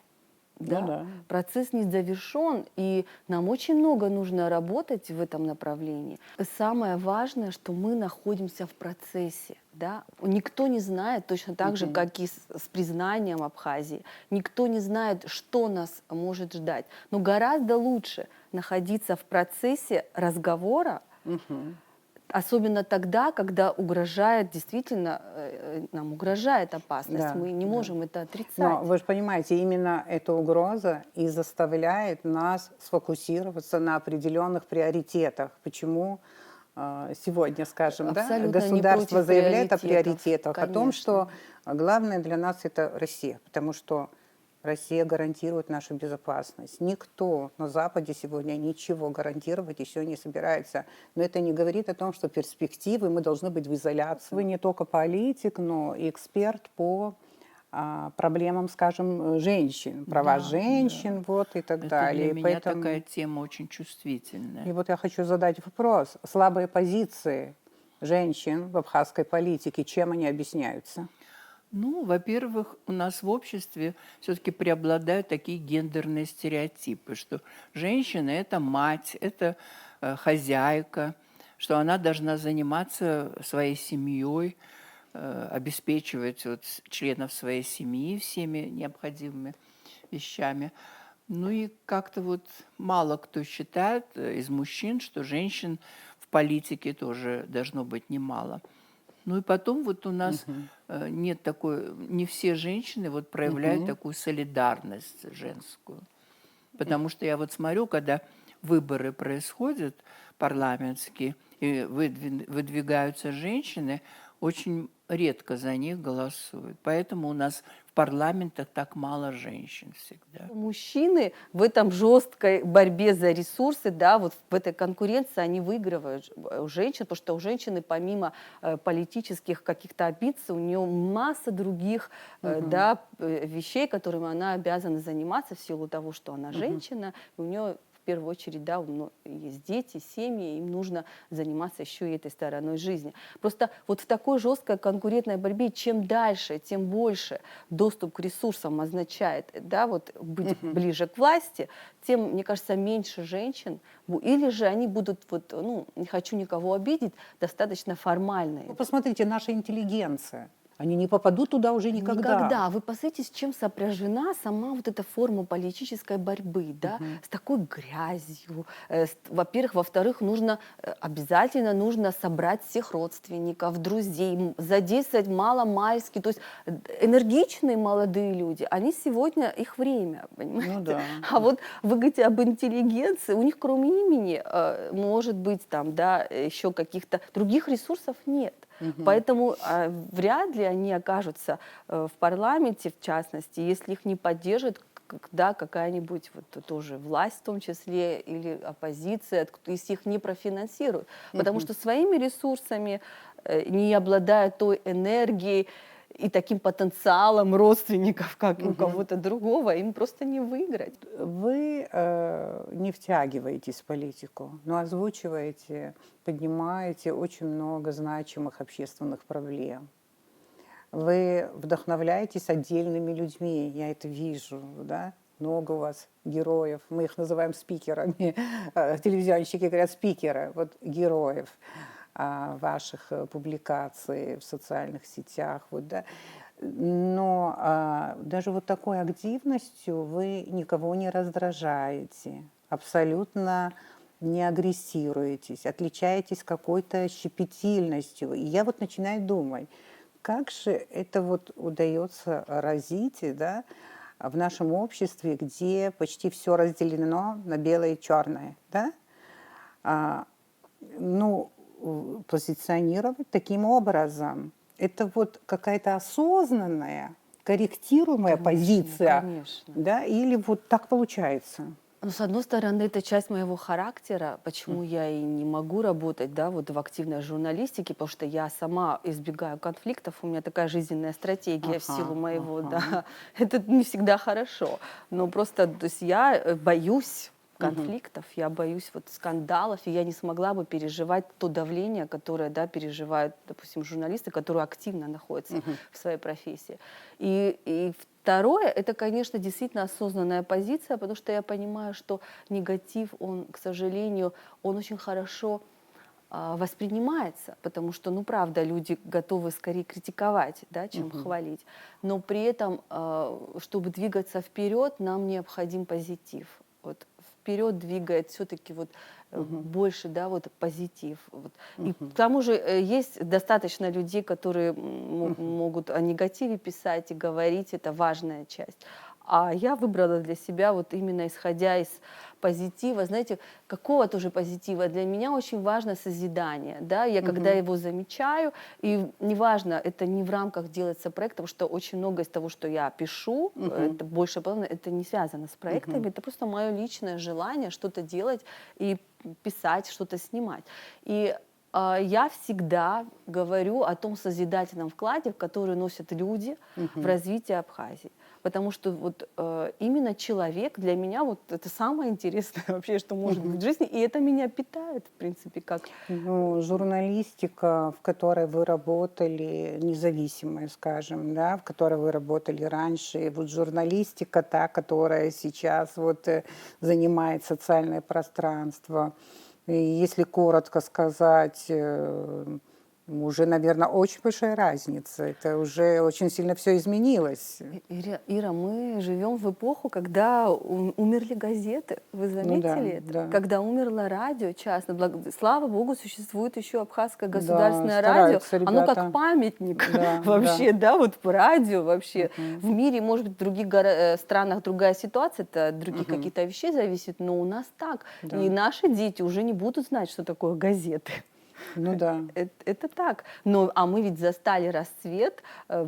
Да? Ну да. Процесс не завершен, и нам очень много нужно работать в этом направлении. Самое важное, что мы находимся в процессе. Да? Никто не знает, точно так же, как и с признанием Абхазии, никто не знает, что нас может ждать. Но гораздо лучше находиться в процессе разговора, особенно тогда, когда угрожает, действительно, нам угрожает опасность. Да, Мы не да. можем это отрицать. Но вы же понимаете, именно эта угроза и заставляет нас сфокусироваться на определенных приоритетах. Почему сегодня, скажем, да, Абсолютно не государство против заявляет о приоритетов, приоритетах, о том, что главное для нас это Россия, потому что Россия гарантирует нашу безопасность. Никто на Западе сегодня ничего гарантировать еще не собирается. Но это не говорит о том, что перспективы мы должны быть в изоляции. Вы не только политик, но и эксперт по проблемам, скажем, женщин, права женщин, вот и так Это далее. для И меня поэтому... такая тема очень чувствительная. И вот я хочу задать вопрос. Слабые позиции женщин в абхазской политике, чем они объясняются? Ну, во-первых, у нас в обществе все-таки преобладают такие гендерные стереотипы, что женщина – это мать, это хозяйка, что она должна заниматься своей семьей, обеспечивать вот членов своей семьи всеми необходимыми вещами. Ну и как-то вот мало кто считает из мужчин, что женщин в политике тоже должно быть немало. Ну и потом вот у нас нет такой, не все женщины вот проявляют такую солидарность женскую. Потому что я вот смотрю, когда выборы происходят парламентские, и выдвигаются женщины, очень редко за них голосуют. Поэтому у нас в парламентах так мало женщин всегда. Мужчины в этом жесткой борьбе за ресурсы, да, вот в этой конкуренции они выигрывают у женщин, потому что у женщины помимо политических каких-то амбиций, у нее масса других вещей, которыми она обязана заниматься в силу того, что она женщина, и у нее в первую очередь, да, есть дети, семьи, им нужно заниматься еще и этой стороной жизни. Просто вот в такой жесткой конкурентной борьбе, чем дальше, тем больше доступ к ресурсам означает, да, вот быть ближе к власти, тем, мне кажется, меньше женщин, или же они будут, вот, ну, не хочу никого обидеть, достаточно формальные. Ну, посмотрите, наша интеллигенция. Они не попадут туда уже никогда. Никогда. Вы посмотрите, с чем сопряжена сама вот эта форма политической борьбы, да, с такой грязью. Во-первых, во-вторых, обязательно нужно собрать всех родственников, друзей, задействовать маломальски. То есть энергичные молодые люди, они сегодня их время, понимаете? Ну да. А вот вы говорите об интеллигенции, у них кроме имени, может быть, там, да, еще каких-то других ресурсов нет. Поэтому вряд ли они окажутся в парламенте, в частности, если их не поддержит да, какая-нибудь вот тоже власть в том числе или оппозиция, если их не профинансируют. Потому что своими ресурсами, не обладая той энергией и таким потенциалом родственников, как у кого-то другого, им просто не выиграть. Вы не втягиваетесь в политику, но озвучиваете, поднимаете очень много значимых общественных проблем. Вы вдохновляетесь отдельными людьми, я это вижу, да? Много у вас героев, мы их называем спикерами, телевизионщики говорят спикеры, вот героев ваших публикаций в социальных сетях, вот, да. Но даже вот такой активностью вы никого не раздражаете, абсолютно не агрессируетесь, отличаетесь какой-то щепетильностью. И я вот начинаю думать, как же это вот удается разить, да, в нашем обществе, где почти все разделено на белое и черное, да? Ну, позиционировать таким образом. Это вот какая-то осознанная, корректируемая позиция, Конечно. да, или вот так получается? Ну, с одной стороны, это часть моего характера, почему я и не могу работать, да, вот в активной журналистике, потому что я сама избегаю конфликтов, у меня такая жизненная стратегия в силу моего, да, это не всегда хорошо, но просто, то есть я боюсь конфликтов, я боюсь вот скандалов, и я не смогла бы переживать то давление, которое, да, переживают, допустим, журналисты, которые активно находятся в своей профессии. И второе, это, конечно, действительно осознанная позиция, потому что я понимаю, что негатив, он, к сожалению, он очень хорошо воспринимается, потому что, ну, правда, люди готовы скорее критиковать, да, чем хвалить. Но при этом, чтобы двигаться вперед, нам необходим позитив. Вот вперед двигает все-таки вот больше, да, вот позитив. Вот. И к тому же есть достаточно людей, которые могут о негативе писать и говорить, это важная часть. А я выбрала для себя вот именно исходя из позитива, знаете, какого тоже позитива. Для меня очень важно созидание, да, я когда его замечаю, и неважно, это не в рамках делается проект, потому что очень много из того, что я пишу, это больше половины, это не связано с проектами, это просто мое личное желание что-то делать и писать, что-то снимать. И я всегда говорю о том созидательном вкладе, который носят люди в развитие Абхазии. Потому что вот именно человек для меня вот это самое интересное вообще, что может быть в жизни, и это меня питает, в принципе, как... Ну, журналистика, в которой вы работали, независимая, скажем, да, в которой вы работали раньше, и вот журналистика та, которая сейчас вот занимает социальное пространство. И если коротко сказать, уже, наверное, очень большая разница. Это уже очень сильно все изменилось. Ира, мы живем в эпоху, когда умерли газеты. Вы заметили это? Да. Когда умерло радио частно. Слава богу, существует еще Абхазское Да, государственное радио. стараются Оно ребята. как памятник Да, вообще, да, вот радио вообще. В мире, может быть, в других странах другая ситуация, это от других каких-то вещей зависит, но у нас так. И наши дети уже не будут знать, что такое газеты. Ну да. Это так. Но, а мы ведь застали расцвет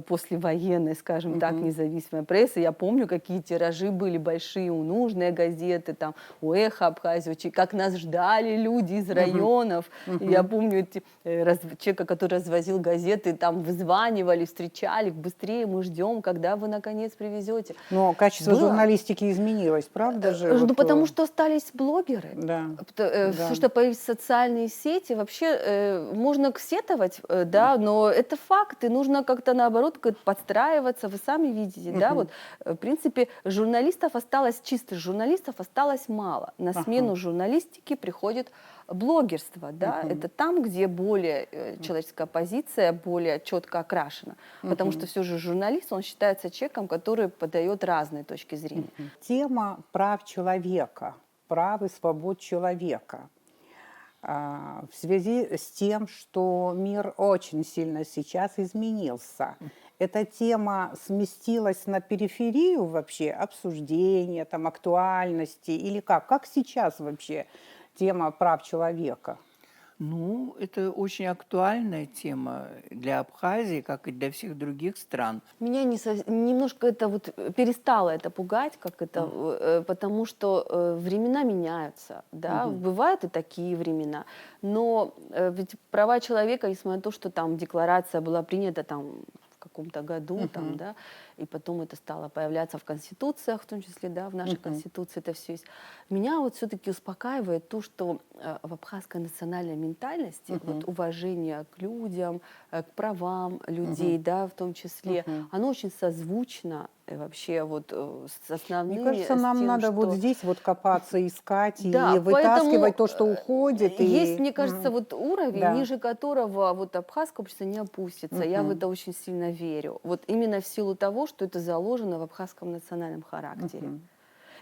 послевоенной, скажем так, независимой прессы. Я помню, какие тиражи были большие у «Нужной газеты», там, у «Эхо Абхазии», как нас ждали люди из районов. И я помню человека, который развозил газеты, там вызванивали, встречали, быстрее мы ждем, когда вы наконец привезете. Но качество Было. журналистики изменилось, правда же? Ну, Вот, потому что остались блогеры. Да. Потому что появились социальные сети. Вообще можно сетовать, да, но это факт, и нужно как-то наоборот подстраиваться. Вы сами видите, да, вот в принципе журналистов осталось, чистых журналистов осталось мало. На смену журналистике приходит блогерство, да, это там, где более человеческая позиция более четко окрашена, потому что все же журналист, он считается человеком, который подает разные точки зрения. Тема прав человека, прав и свобод человека в связи с тем, что мир очень сильно сейчас изменился. Эта тема сместилась на периферию вообще обсуждения, там, актуальности или как? Как сейчас вообще тема прав человека? Ну, это очень актуальная тема для Абхазии, как и для всех других стран. Меня немножко это вот перестало это пугать, как это, потому что времена меняются, да, бывают и такие времена, но ведь права человека, несмотря на то, что там декларация была принята там в каком-то году, там, да, и потом это стало появляться в конституциях, в том числе, да, в нашей конституции это все есть. Меня вот все-таки успокаивает то, что в абхазской национальной ментальности вот уважение к людям, к правам людей, да, в том числе, оно очень созвучно вообще вот с основными. Мне кажется, нам тем, надо что... вот здесь вот копаться, искать Да, и вытаскивать поэтому то, что уходит. есть, И... мне кажется, вот уровень, Да. ниже которого вот абхазское общество не опустится. Я в это очень сильно верю. Вот именно в силу того, что это заложено в абхазском национальном характере.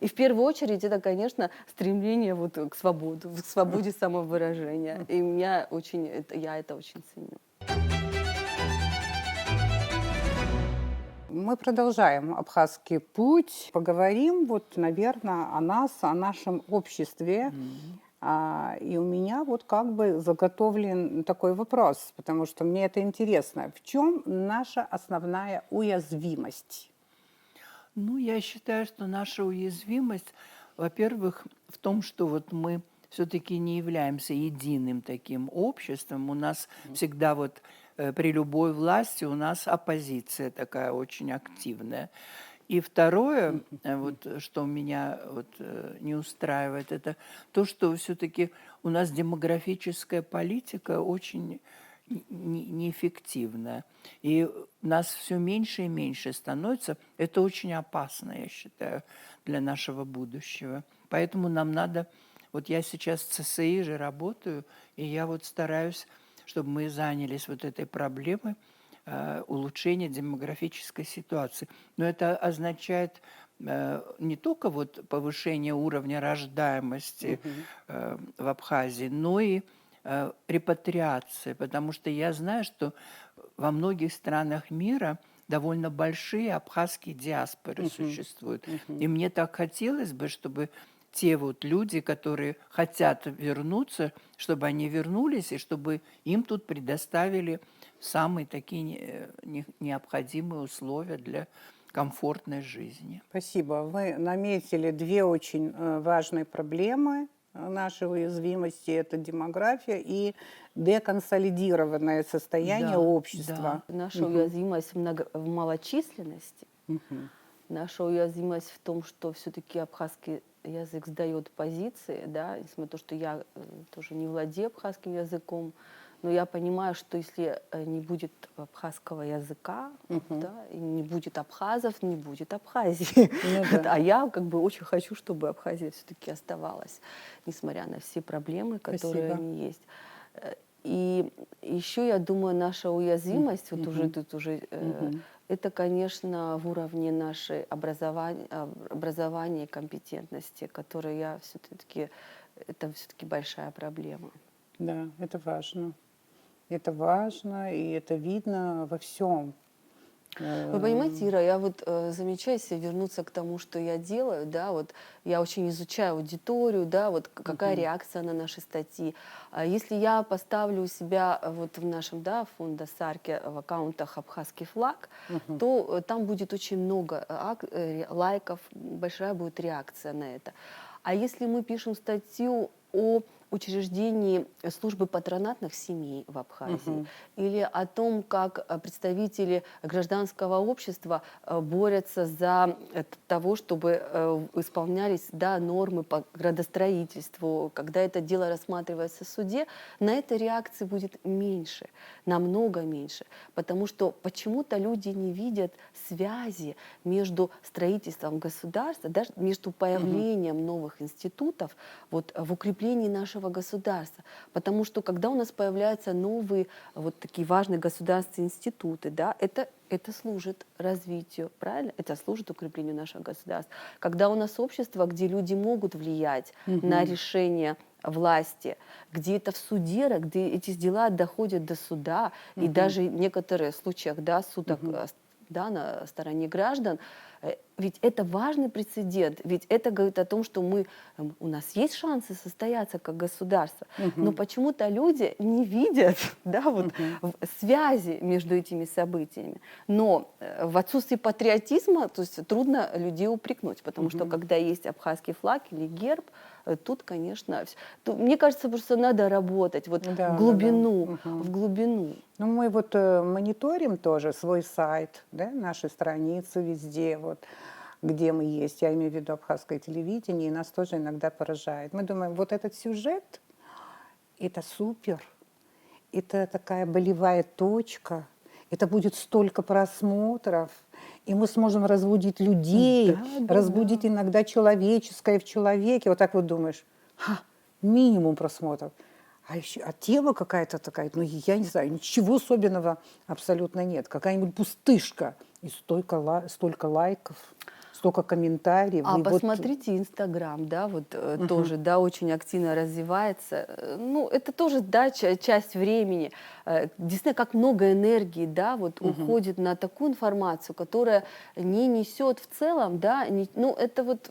И в первую очередь это, конечно, стремление вот к свободе самовыражения. И меня очень, я это очень ценю. Мы продолжаем абхазский путь. Поговорим, вот, наверное, о нас, о нашем обществе. И у меня вот как бы заготовлен такой вопрос, потому что мне это интересно. В чем наша основная уязвимость? Ну, я считаю, что наша уязвимость, во-первых, в том, что вот мы все-таки не являемся единым таким обществом. У нас всегда вот при любой власти у нас оппозиция такая очень активная. И второе, вот, что меня вот, не устраивает, это то, что все-таки у нас демографическая политика очень неэффективная. И нас все меньше и меньше становится. Это очень опасно, я считаю, для нашего будущего. Поэтому нам надо... Вот я сейчас в ЦСИ же работаю, и я вот стараюсь, чтобы мы занялись вот этой проблемой улучшения демографической ситуации. Но это означает не только вот повышение уровня рождаемости в Абхазии, но и репатриация, потому что я знаю, что во многих странах мира довольно большие абхазские диаспоры существуют. И мне так хотелось бы, чтобы те вот люди, которые хотят вернуться, чтобы они вернулись, и чтобы им тут предоставили самые такие необходимые условия для комфортной жизни. Спасибо. Вы наметили две очень важные проблемы нашей уязвимости. Это демография и деконсолидированное состояние общества. Наша уязвимость в малочисленности, наша уязвимость в том, что все-таки абхазский язык сдает позиции, да, несмотря на то, что я тоже не владею абхазским языком, но я понимаю, что если не будет абхазского языка, да, и не будет абхазов, не будет Абхазии. А я как бы очень хочу, чтобы Абхазия все-таки оставалась, несмотря на все проблемы, которые они есть. И еще, я думаю, наша уязвимость, вот уже тут уже, это, конечно, в уровне нашей образования и компетентности, которые я все-таки, это все-таки большая проблема. Да, это важно. Это важно, и это видно во всем. Вы понимаете, Ира, я вот замечаю, если вернуться к тому, что я делаю, да, вот я очень изучаю аудиторию, да, вот какая реакция на наши статьи. Если я поставлю у себя вот в нашем, да, фонда Сарки в аккаунтах «Абхазский флаг», то там будет очень много лайков, большая будет реакция на это. А если мы пишем статью о учреждении службы патронатных семей в Абхазии или о том, как представители гражданского общества борются за того, чтобы исполнялись, да, нормы по градостроительству, когда это дело рассматривается в суде, на это реакции будет меньше, намного меньше, потому что почему-то люди не видят связи между строительством государства, даже между появлением новых институтов вот, в укреплении нашего государства. Потому что когда у нас появляются новые вот такие важные государственные институты, да, это служит развитию, правильно? Это служит укреплению нашего государства. Когда у нас общество, где люди могут влиять на решения власти, где это в суде, где эти дела доходят до суда, и даже в некоторых случаях, да, суд да, на стороне граждан, ведь это важный прецедент, ведь это говорит о том, что у нас есть шансы состояться как государство, но почему-то люди не видят, да, вот, связи между этими событиями. Но в отсутствии патриотизма, то есть трудно людей упрекнуть, потому что когда есть абхазский флаг или герб, тут, конечно, мне кажется, просто надо работать вот Да, в глубину, да. в глубину. Ну, мы вот мониторим тоже свой сайт, да, наши страницы везде, вот, где мы есть. Я имею в виду абхазское телевидение, и нас тоже иногда поражает. Мы думаем, вот этот сюжет, это супер, это такая болевая точка, это будет столько просмотров, и мы сможем разбудить людей, разбудить иногда человеческое в человеке. Вот так вот думаешь, минимум просмотров. А еще, тема какая-то такая, ну, я не знаю, ничего особенного абсолютно нет. Какая-нибудь пустышка. И столько лайков, столько комментариев. А и посмотрите Инстаграм, да, вот тоже, да, очень активно развивается. Ну, это тоже, да, часть времени. Действительно, как много энергии, да, вот уходит на такую информацию, которая не несет в целом, да, ну, это вот,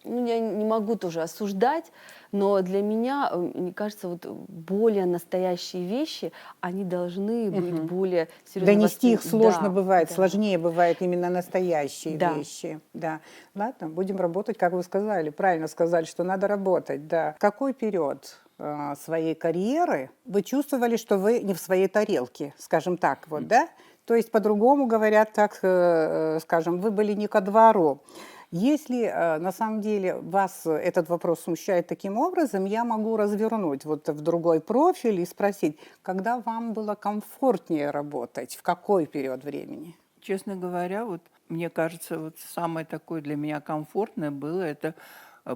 ну, я не могу тоже осуждать, но для меня, мне кажется, вот более настоящие вещи, они должны быть более серьезно Донести их сложно бывает, да. сложнее бывает именно настоящие Да. вещи. Да. Ладно, будем работать, как вы сказали, правильно сказали, что надо работать. Да. В какой период своей карьеры вы чувствовали, что вы не в своей тарелке, скажем так, вот, да? То есть, по-другому говорят, так, скажем, вы были не ко двору. Если на самом деле вас этот вопрос смущает таким образом, я могу развернуть вот в другой профиль и спросить, когда вам было комфортнее работать, в какой период времени? Честно говоря, вот мне кажется, вот самое такое для меня комфортное было это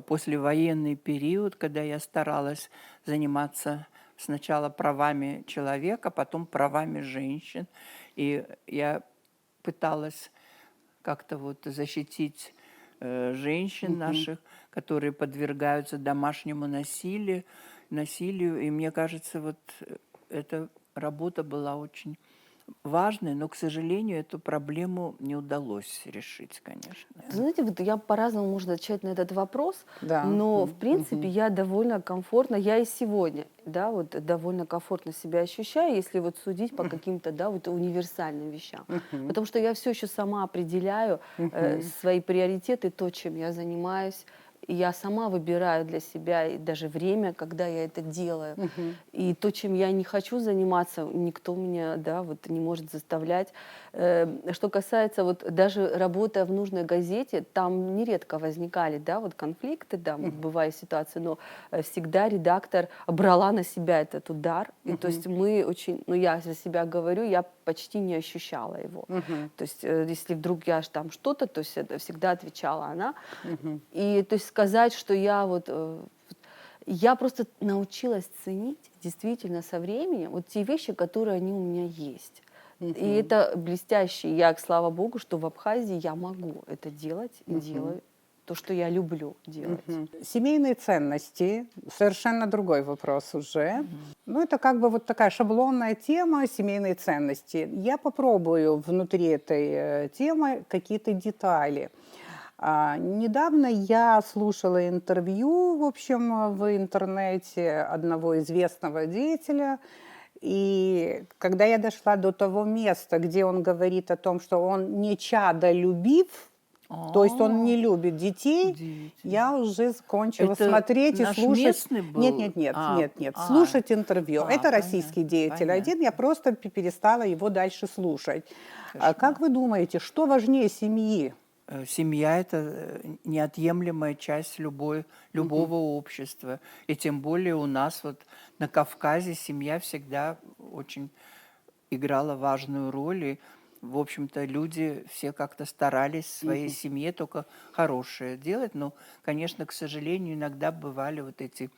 послевоенный период, когда я старалась заниматься сначала правами человека, потом правами женщин. И я пыталась как-то вот защитить женщин наших, которые подвергаются домашнему насилию. И мне кажется, вот эта работа была очень важной, но, к сожалению, эту проблему не удалось решить, конечно. Знаете, вот я по-разному можно отвечать на этот вопрос, Да. но в принципе я довольно комфортно, я и сегодня, да, вот довольно комфортно себя ощущаю, если вот судить по каким-то, да, вот универсальным вещам, потому что я все еще сама определяю свои приоритеты, то, чем я занимаюсь. И я сама выбираю для себя и даже время, когда я это делаю. И то, чем я не хочу заниматься, никто меня, да, вот не может заставлять. Что касается вот даже работая в нужной газете, там нередко возникали, да, вот конфликты, да, бывали ситуации, но всегда редактор брала на себя этот удар. И то есть мы очень, ну я за себя говорю, я почти не ощущала его. То есть если вдруг я там что-то, то есть это всегда отвечала она. И то есть сказать, что я вот я просто научилась ценить действительно со временем вот те вещи, которые они у меня есть. И это блестяще. Я, слава богу, что в Абхазии я могу это делать и делаю. то, что я люблю делать. Семейные ценности — совершенно другой вопрос уже. Ну, это как бы вот такая шаблонная тема — семейные ценности. Я попробую внутри этой темы какие-то детали. Недавно я слушала интервью, в общем, в интернете одного известного деятеля, и когда я дошла до того места, где он говорит о том, что он не чадолюбив, то есть он не любит детей, Удивительно. я уже закончила Это смотреть и наш слушать. местный был? Нет. Слушать интервью. Это российский Понятно, деятель один, понятно. я просто перестала его дальше слушать. Кошмар. Как вы думаете, что важнее семьи? Семья – это неотъемлемая часть любого общества. И тем более у нас вот на Кавказе семья всегда очень играла важную роль. И, в общем-то, люди все как-то старались в своей семье только хорошее делать. Но, конечно, к сожалению, иногда бывали вот эти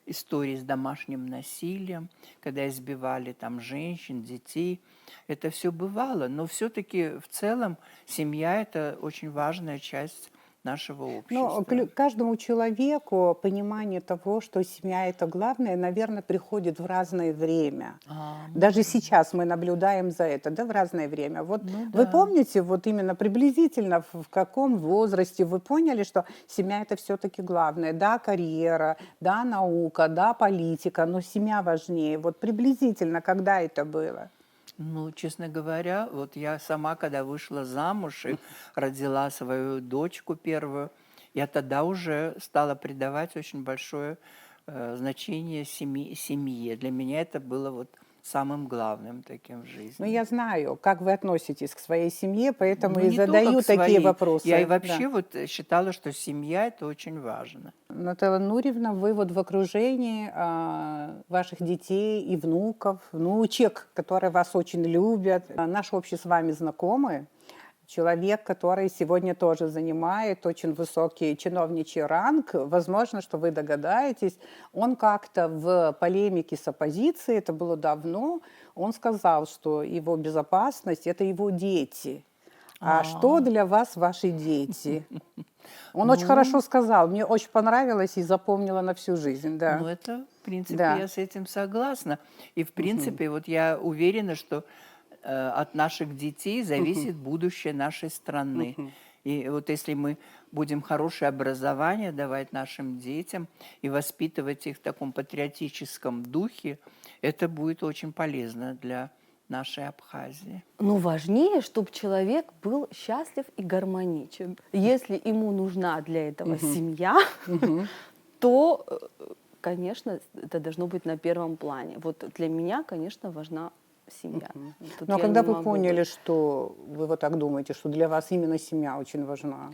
истории с домашним насилием, когда избивали там женщин, детей. Это все бывало, но все-таки в целом семья – это очень важная часть нашего Но общества. каждому человеку понимание того, что семья — это главное, наверное, приходит в разное время. Даже сейчас мы наблюдаем за это, да, в разное время. Вот вы да. помните, вот именно приблизительно в каком возрасте вы поняли, что семья — это все-таки главное? Да, карьера, да, наука, да, политика, но семья важнее. Вот приблизительно, когда это было? Ну, честно говоря, вот я сама, когда вышла замуж и родила свою дочку первую, я тогда уже стала придавать очень большое значение семье. Для меня это было вот самым главным таким в жизни. Ну, я знаю, как вы относитесь к своей семье, поэтому Ну, и не только задаю к такие своей. вопросы. Я и Да. вообще вот считала, что семья – это очень важно. Наталья Нурьевна, вы вот в окружении ваших детей и внуков, внучек, которые вас очень любят. Наш общий с вами знакомый, человек, который сегодня тоже занимает очень высокий чиновничий ранг, возможно, что вы догадаетесь, он как-то в полемике с оппозицией, это было давно, он сказал, что его безопасность – это его дети. А что для вас ваши дети? Он очень хорошо сказал, мне очень понравилось и запомнила на всю жизнь, да. Ну, это, в принципе, Да. я с этим согласна. И, в принципе, вот я уверена, что от наших детей зависит будущее нашей страны. И вот если мы будем хорошее образование давать нашим детям и воспитывать их в таком патриотическом духе, это будет очень полезно для нашей Абхазии. Но важнее, чтобы человек был счастлив и гармоничен. Если ему нужна для этого семья, то, конечно, это должно быть на первом плане. Вот для меня, конечно, важна семья. Тут Но я когда не вы могу поняли, быть. что вы вот так думаете, что для вас именно семья очень важна?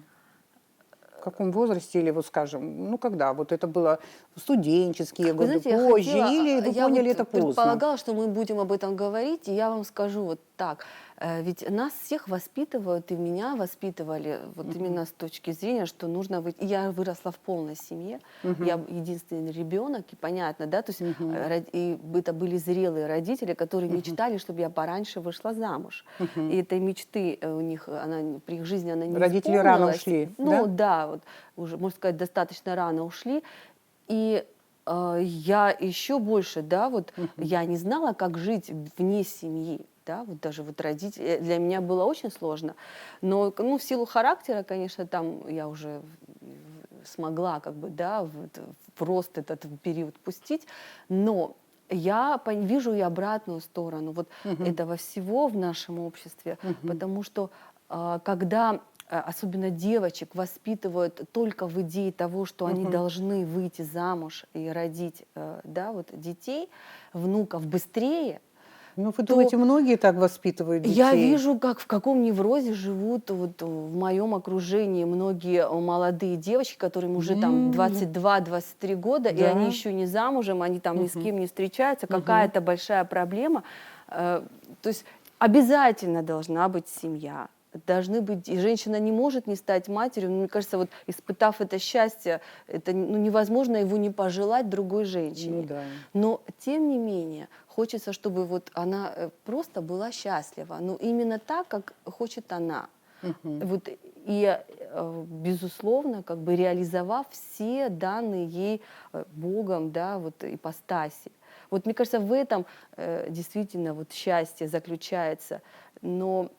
В каком возрасте, или вот скажем, ну когда? Вот это было в студенческие Вы годы, знаете, я позже, хотела, или вы я поняли вот это поздно? предполагала, что мы будем об этом говорить, и я вам скажу вот так. Ведь нас всех воспитывают, и меня воспитывали вот именно с точки зрения, что нужно быть... Я выросла в полной семье, я единственный ребенок, и понятно, да, то есть и это были зрелые родители, которые мечтали, чтобы я пораньше вышла замуж. И этой мечты у них, при их жизни она не Родители рано исполнилась. ушли, Ну да? да, вот уже, можно сказать, достаточно рано ушли. И я еще больше, да, вот я не знала, как жить вне семьи, да, вот даже вот родители, для меня было очень сложно, но, ну, в силу характера, конечно, там я уже смогла, как бы, да, в рост этот период пустить, но я вижу и обратную сторону вот этого всего в нашем обществе, потому что когда особенно девочек воспитывают только в идее того, что они должны выйти замуж и родить, да, вот детей, внуков быстрее. Ну, вы думаете, многие так воспитывают детей? Я вижу, как в каком неврозе живут вот в моем окружении многие молодые девочки, которым уже там 22-23 года, и Да. они еще не замужем, они там ни с кем не встречаются, какая-то большая проблема. То есть обязательно должна быть семья. Должны быть, и женщина не может не стать матерью. Мне кажется, вот испытав это счастье, это невозможно его не пожелать другой женщине. Ну да. Но тем не менее хочется, чтобы вот она просто была счастлива. Но именно так, как хочет она. Вот, и, безусловно, как бы реализовав все данные ей Богом, да, вот ипостаси. Вот мне кажется, в этом действительно вот счастье заключается. Но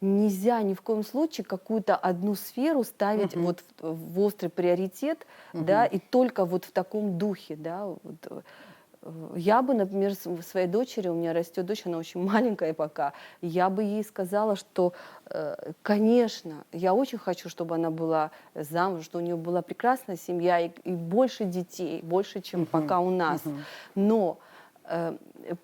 нельзя ни в коем случае какую-то одну сферу ставить вот в острый приоритет, да, и только вот в таком духе, да. Вот, я бы, например, своей дочери, у меня растет дочь, она очень маленькая пока, я бы ей сказала, что, конечно, я очень хочу, чтобы она была замужем, что у нее была прекрасная семья и больше детей, больше, чем пока у нас. Но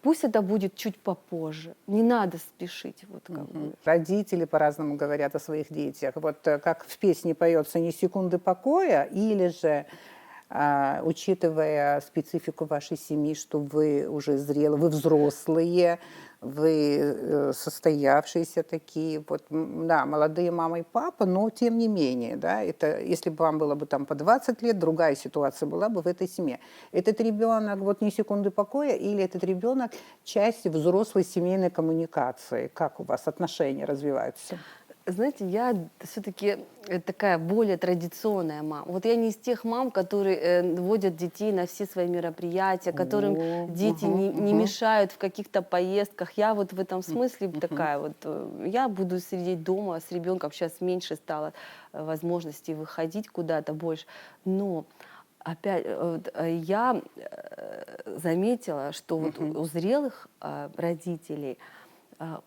пусть это будет чуть попозже, не надо спешить. Вот, как бы. Родители по-разному говорят о своих детях. Вот как в песне поется «Ни секунды покоя», или же учитывая специфику вашей семьи, что вы уже зрелые, вы взрослые, вы состоявшиеся такие, вот, да, молодые мама и папа, но тем не менее, да, это, если бы вам было бы там по 20 лет, другая ситуация была бы в этой семье. Этот ребенок, вот ни секунды покоя, или этот ребенок часть взрослой семейной коммуникации? Как у вас отношения развиваются? Знаете, я все-таки такая более традиционная мама. Вот я не из тех мам, которые водят детей на все свои мероприятия, которым дети не мешают в каких-то поездках. Я вот в этом смысле такая вот. Я буду сидеть дома с ребенком. Сейчас меньше стало возможностей выходить куда-то больше. Но опять я заметила, что вот у зрелых родителей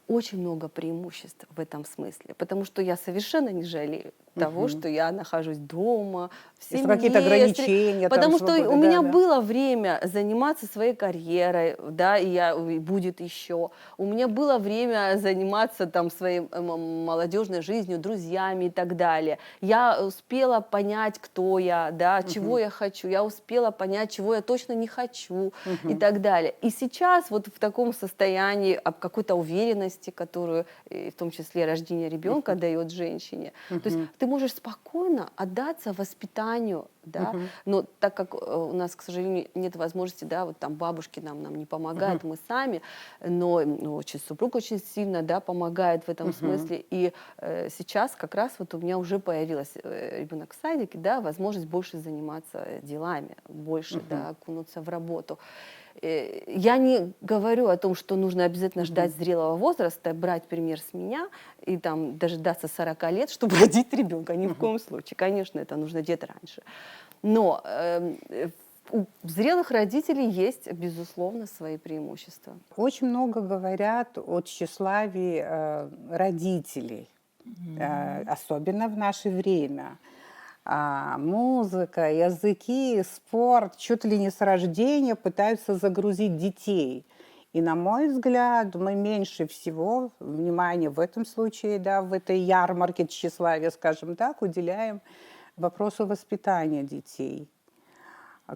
очень много преимуществ в этом смысле, потому что я совершенно не жалею того, что я нахожусь дома, в семье. Какие-то ограничения. Потому там, что свобода, у меня да. было время заниматься своей карьерой, да, и будет еще. У меня было время заниматься там своей молодежной жизнью, друзьями и так далее. Я успела понять, кто я, да, чего я хочу. Я успела понять, чего я точно не хочу и так далее. И сейчас вот в таком состоянии какой-то уверенности, которую, в том числе рождение ребенка дает женщине. То есть ты можешь спокойно отдаться воспитанию, да, но так как у нас, к сожалению, нет возможности, да, вот там бабушки нам не помогают, мы сами, но очень, супруг очень сильно, да, помогает в этом смысле, и сейчас как раз вот у меня уже появилась ребенок в садике, да, возможность больше заниматься делами, больше, да, окунуться в работу. Я не говорю о том, что нужно обязательно ждать зрелого возраста, брать пример с меня и там дожидаться 40 лет, чтобы родить ребенка. Ни в коем случае. Конечно, это нужно где-то раньше. Но у зрелых родителей есть, безусловно, свои преимущества. Очень много говорят о тщеславии родителей, особенно в наше время. Музыка, языки, спорт чуть ли не с рождения пытаются загрузить детей. И, на мой взгляд, мы меньше всего внимания в этом случае, да, в этой ярмарке тщеславия, скажем так, уделяем вопросу воспитания детей.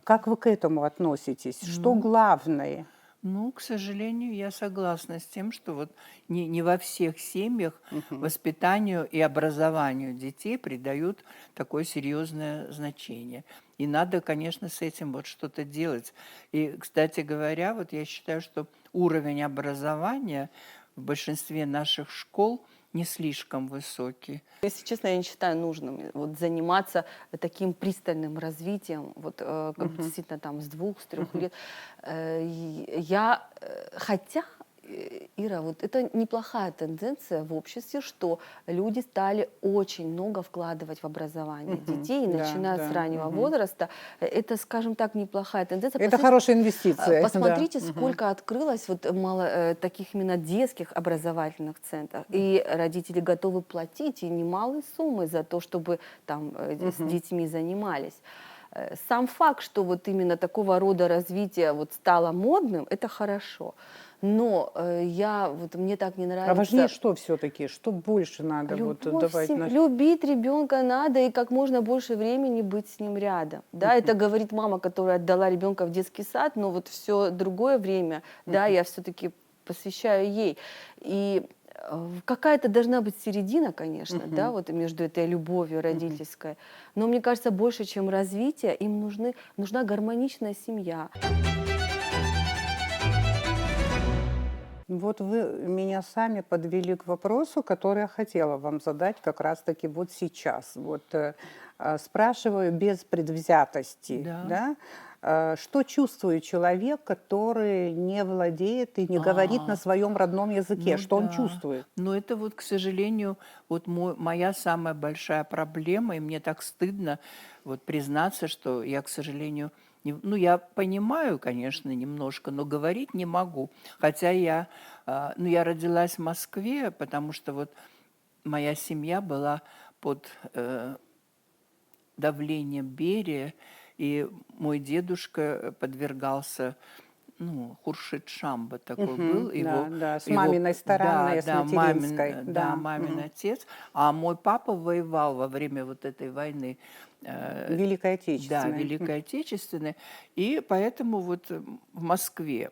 Как вы к этому относитесь? Что главное? Ну, к сожалению, я согласна с тем, что вот не во всех семьях воспитанию и образованию детей придают такое серьезное значение. И надо, конечно, с этим вот что-то делать. И, кстати говоря, вот я считаю, что уровень образования в большинстве наших школ не слишком высокий. Если честно, я не считаю нужным вот заниматься таким пристальным развитием, вот как действительно там с 2-3 лет. Хотя, Ира, вот это неплохая тенденция в обществе, что люди стали очень много вкладывать в образование детей, начиная с раннего возраста. Это, скажем так, неплохая тенденция. Это хорошая инвестиция. Посмотрите, сколько открылось вот таких именно детских образовательных центров. И родители готовы платить и немалые суммы за то, чтобы там с детьми занимались. Сам факт, что вот именно такого рода развитие вот стало модным, это хорошо. Но мне так не нравится. А важнее что все-таки? Что больше надо давать? Любить ребенка надо и как можно больше времени быть с ним рядом. Да, это говорит мама, которая отдала ребенка в детский сад, но вот все другое время, да, я все-таки посвящаю ей. И какая-то должна быть середина, конечно, да, вот между этой любовью родительской. Но мне кажется, больше, чем развитие, им нужна гармоничная семья. Вот вы меня сами подвели к вопросу, который я хотела вам задать как раз-таки вот сейчас. Вот спрашиваю без предвзятости, Да. да? Что чувствует человек, который не владеет и не говорит на своем родном языке? Ну Что он да. чувствует? Но это вот, к сожалению, вот моя самая большая проблема, и мне так стыдно вот признаться, что я, к сожалению, ну, я понимаю, конечно, немножко, но говорить не могу. Хотя ну, я родилась в Москве, потому что вот моя семья была под давлением Берия, и мой дедушка подвергался, ну, Хуршид Шамба такой был, Да, да, с его, маминой стороны, с да, материнской. да, мамин отец, а мой папа воевал во время вот этой войны, Великой да, Отечественной. Великой Отечественной, и поэтому вот в Москве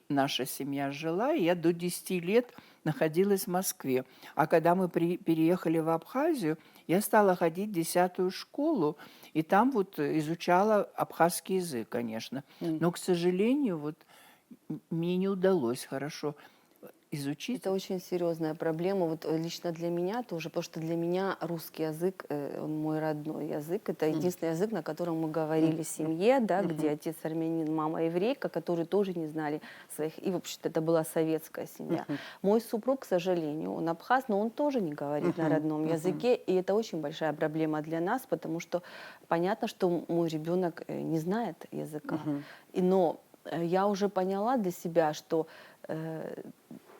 наша семья жила, и я до 10 лет находилась в Москве. А когда мы переехали в Абхазию, я стала ходить в 10-ю школу, и там вот изучала абхазский язык, конечно. Но, к сожалению, вот мне не удалось хорошо изучить. Это очень серьезная проблема. Вот лично для меня тоже, потому что для меня русский язык, он мой родной язык. Это единственный язык, на котором мы говорили в семье, да, где отец армянин, мама еврейка, которые тоже не знали своих. И, в общем-то, это была советская семья. Мой супруг, к сожалению, он абхаз, но он тоже не говорит на родном языке. И это очень большая проблема для нас, потому что понятно, что мой ребенок не знает языка. Но я уже поняла для себя, что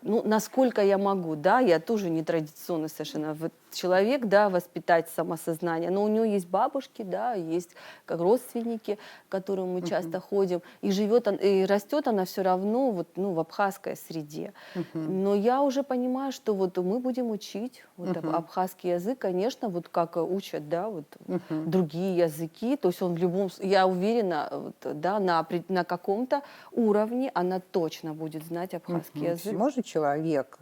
ну, насколько я могу, да, я тоже не традиционный совершенно человек, да, воспитать самосознание, но у него есть бабушки, да, есть как родственники, к которым мы часто ходим, и живет, и растет она все равно вот, ну, в абхазской среде. Но я уже понимаю, что вот мы будем учить вот абхазский язык, конечно, вот как учат, да, вот другие языки, то есть он в любом, я уверена, вот, да, на каком-то уровне она точно будет знать абхазский язык. Может человек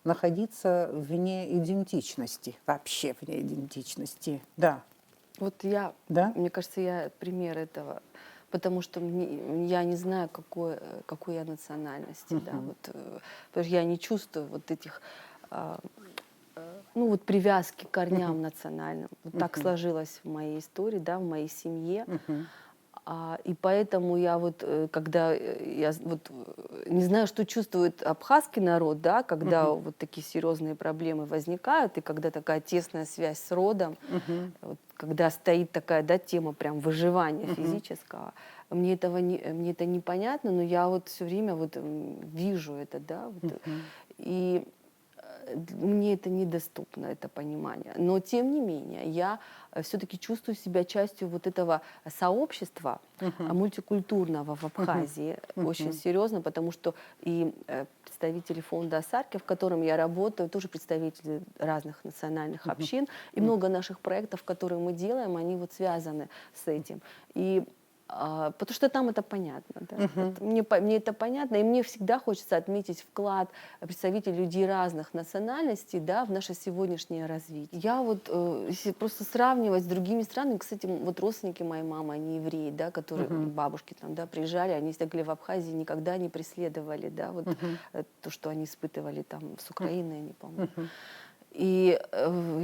находиться вне идентичности, вообще вне идентичности? Да. Вот я, Да? мне кажется, я пример этого, потому что я не знаю, какой я национальности, да, вот, потому что я не чувствую вот этих, ну вот привязки к корням национальным. Вот так сложилось в моей истории, да, в моей семье. И поэтому я вот, когда я вот не знаю, что чувствует абхазский народ, да, когда вот такие серьезные проблемы возникают, и когда такая тесная связь с родом, вот, когда стоит такая, да, тема прям выживания физического, мне это непонятно, но я вот все время вот вижу это, да, вот, и мне это недоступно, это понимание. Но, тем не менее, я все-таки чувствую себя частью вот этого сообщества мультикультурного в Абхазии очень серьезно, потому что и представители фонда «Асарки», в котором я работаю, тоже представители разных национальных общин, и много наших проектов, которые мы делаем, они вот связаны с этим. И потому что там это понятно. Да? Мне это понятно, и мне всегда хочется отметить вклад представителей людей разных национальностей, да, в наше сегодняшнее развитие. Я вот, если просто сравнивать с другими странами, кстати, вот родственники моей мамы, они евреи, да, которые, бабушки там, да, приезжали, они ехали в Абхазии, никогда не преследовали, да, вот то, что они испытывали там с Украиной, я не помню. И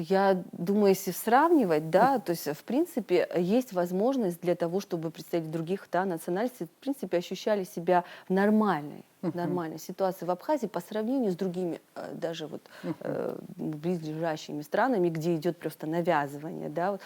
я думаю, если сравнивать, да, то есть, в принципе, есть возможность для того, чтобы представители других, да, национальностей, в принципе, ощущали себя в нормальной ситуации в Абхазии по сравнению с другими, даже вот близлежащими странами, где идет просто навязывание, да, вот,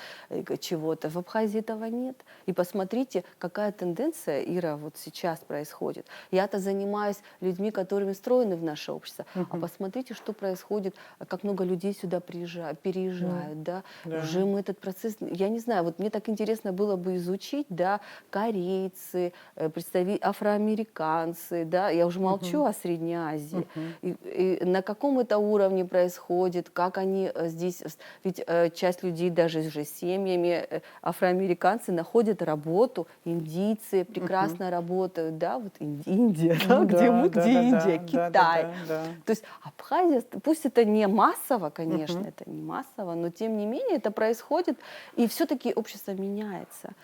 чего-то. В Абхазии этого нет. И посмотрите, какая тенденция, Ира, вот сейчас происходит. Я-то занимаюсь людьми, которыми встроены в наше общество, а посмотрите, что происходит, как много людей сюда переезжают, да. Уже мы этот процесс, я не знаю, вот мне так интересно было бы изучить, да, корейцы, афроамериканцы, да, я уже молчу о Средней Азии, и на каком это уровне происходит, как они здесь, ведь часть людей даже уже с семьями, афроамериканцы находят работу, индийцы прекрасно работают, да, вот Индия, да, где мы, где Индия, Китай. То есть Абхазия, пусть это не массово, конечно, это не массово, но тем не менее это происходит, и все-таки общество меняется.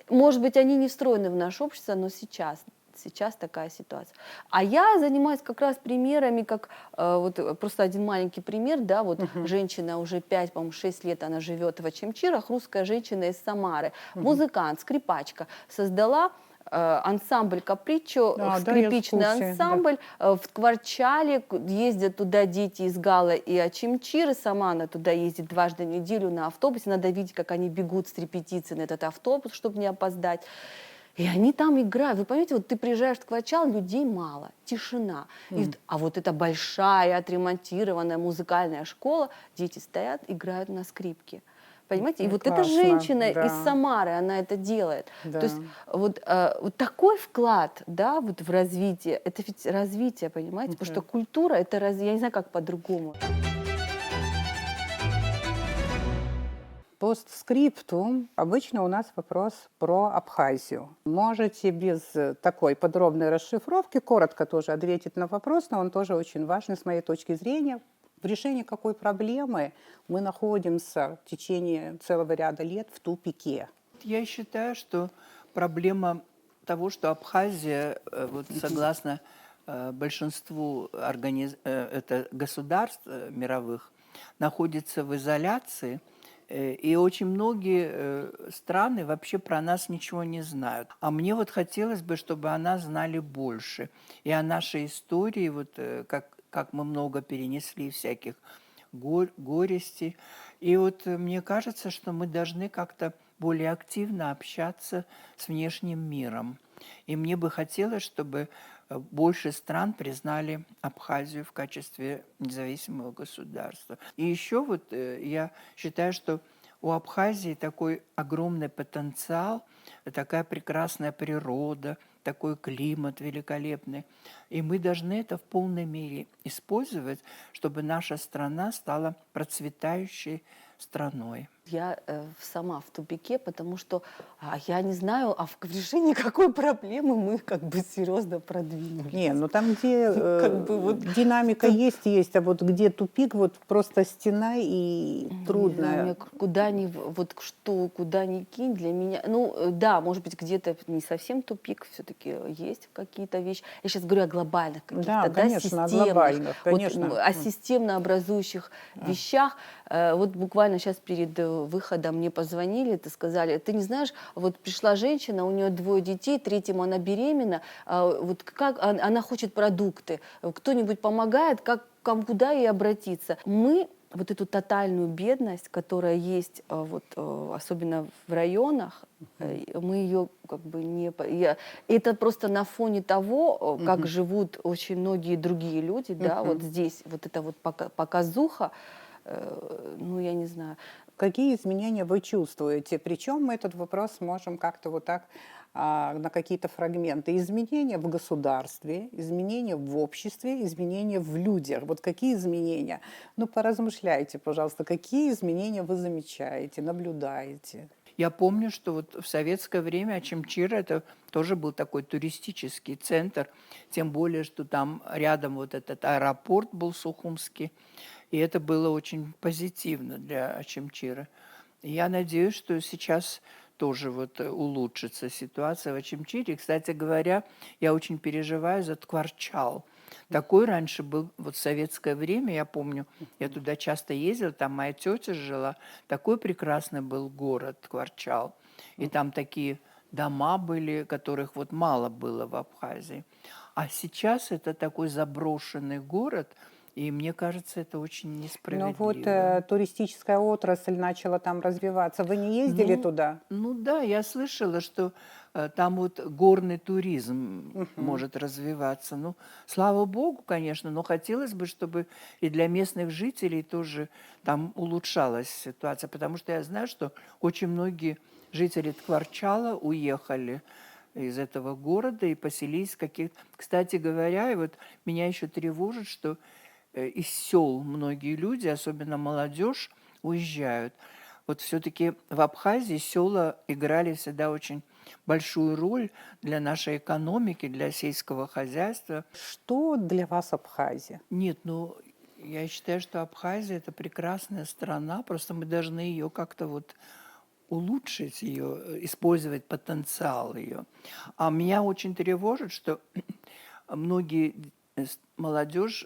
Может быть, они не встроены в наше общество, но сейчас сейчас такая ситуация. А я занимаюсь как раз примерами, как вот просто один маленький пример, да, вот женщина уже 5, по-моему, 6 лет, она живет в Очимчирах, русская женщина из Самары, музыкант, скрипачка, создала ансамбль «Капричо», Да, я в скрипичный курсе, да. ансамбль в Кварчале, ездят туда дети из Гала и Очимчиры, сама она туда ездит дважды в неделю на автобусе, надо видеть, как они бегут с репетиции на этот автобус, чтобы не опоздать. И они там играют. Вы понимаете, вот ты приезжаешь в Квачал, людей мало, тишина. А вот эта большая отремонтированная музыкальная школа, дети стоят, играют на скрипке. Понимаете? И вот эта Классно, женщина из да. Самары, она это делает. Да. То есть вот такой вклад, да, вот в развитие, это ведь развитие, понимаете? Потому что культура, это я не знаю, как по-другому. Постскриптум. Обычно у нас вопрос про Абхазию. Можете без такой подробной расшифровки коротко тоже ответить на вопрос, но он тоже очень важный с моей точки зрения. В решении какой проблемы мы находимся в течение целого ряда лет в тупике? Я считаю, что проблема того, что Абхазия, вот согласно большинству это государств мировых, находится в изоляции, и очень многие страны вообще про нас ничего не знают. А мне вот хотелось бы, чтобы о нас знали больше. И о нашей истории, вот как мы много перенесли всяких горестей. И вот мне кажется, что мы должны как-то более активно общаться с внешним миром. И мне бы хотелось, чтобы больше стран признали Абхазию в качестве независимого государства. И еще вот я считаю, что у Абхазии такой огромный потенциал, такая прекрасная природа, такой климат великолепный. И мы должны это в полной мере использовать, чтобы наша страна стала процветающей страной. Я сама в тупике, потому что я не знаю, в решении какой проблемы мы как бы серьезно продвинулись. Не, ну там, где Как бы вот динамика есть, а вот где тупик, вот просто стена и не знаю, трудно. мне куда ни кинь, для меня, ну да, может быть, где-то не совсем тупик, все-таки есть какие-то вещи. Я сейчас говорю о глобальных каких-то, Да, конечно, о системных, глобальных, конечно. Вот, о системно образующих вещах. Вот буквально сейчас перед выходом мне позвонили, сказали, ты не знаешь, вот пришла женщина, у нее 2 детей, третьему она беременна, вот как она хочет продукты, кто-нибудь помогает, куда ей обратиться? Мы вот эту тотальную бедность, которая есть, вот, особенно в районах, мы ее как бы не... Это просто на фоне того, как живут очень многие другие люди, да, вот здесь, вот это вот показуха, ну, я не знаю. Какие изменения вы чувствуете? Причем мы этот вопрос можем как-то вот так на какие-то фрагменты. Изменения в государстве, изменения в обществе, изменения в людях. Вот какие изменения? Ну, поразмышляйте, пожалуйста, какие изменения вы замечаете, наблюдаете? Я помню, что вот в советское время Очимчир это тоже был такой туристический центр, тем более, что там рядом вот этот аэропорт был Сухумский, и это было очень позитивно для Очимчира. И я надеюсь, что сейчас тоже вот улучшится ситуация в Очимчире. Кстати говоря, я очень переживаю за Ткварчал. Такой раньше был, вот в советское время, я помню, я туда часто ездила, там моя тетя жила, такой прекрасный был город Ткварчал. И там такие дома были, которых вот мало было в Абхазии. А сейчас это такой заброшенный город, и мне кажется, это очень Ну несправедливо. вот туристическая отрасль начала там развиваться. Вы не ездили туда? Ну да, я слышала, что там вот горный туризм может развиваться. Ну, слава богу, конечно, но хотелось бы, чтобы и для местных жителей тоже там улучшалась ситуация, потому что я знаю, что очень многие жители Ткварчала уехали из этого города и поселились в каких-то... Кстати говоря, и вот меня еще тревожит, что из сел многие люди, особенно молодежь, уезжают. Вот все-таки в Абхазии села играли всегда очень большую роль для нашей экономики, для сельского хозяйства. Что для вас Абхазия? Нет, ну, я считаю, что Абхазия – это прекрасная страна, просто мы должны ее как-то вот улучшить ее, использовать потенциал ее. А меня очень тревожит, что многие молодежь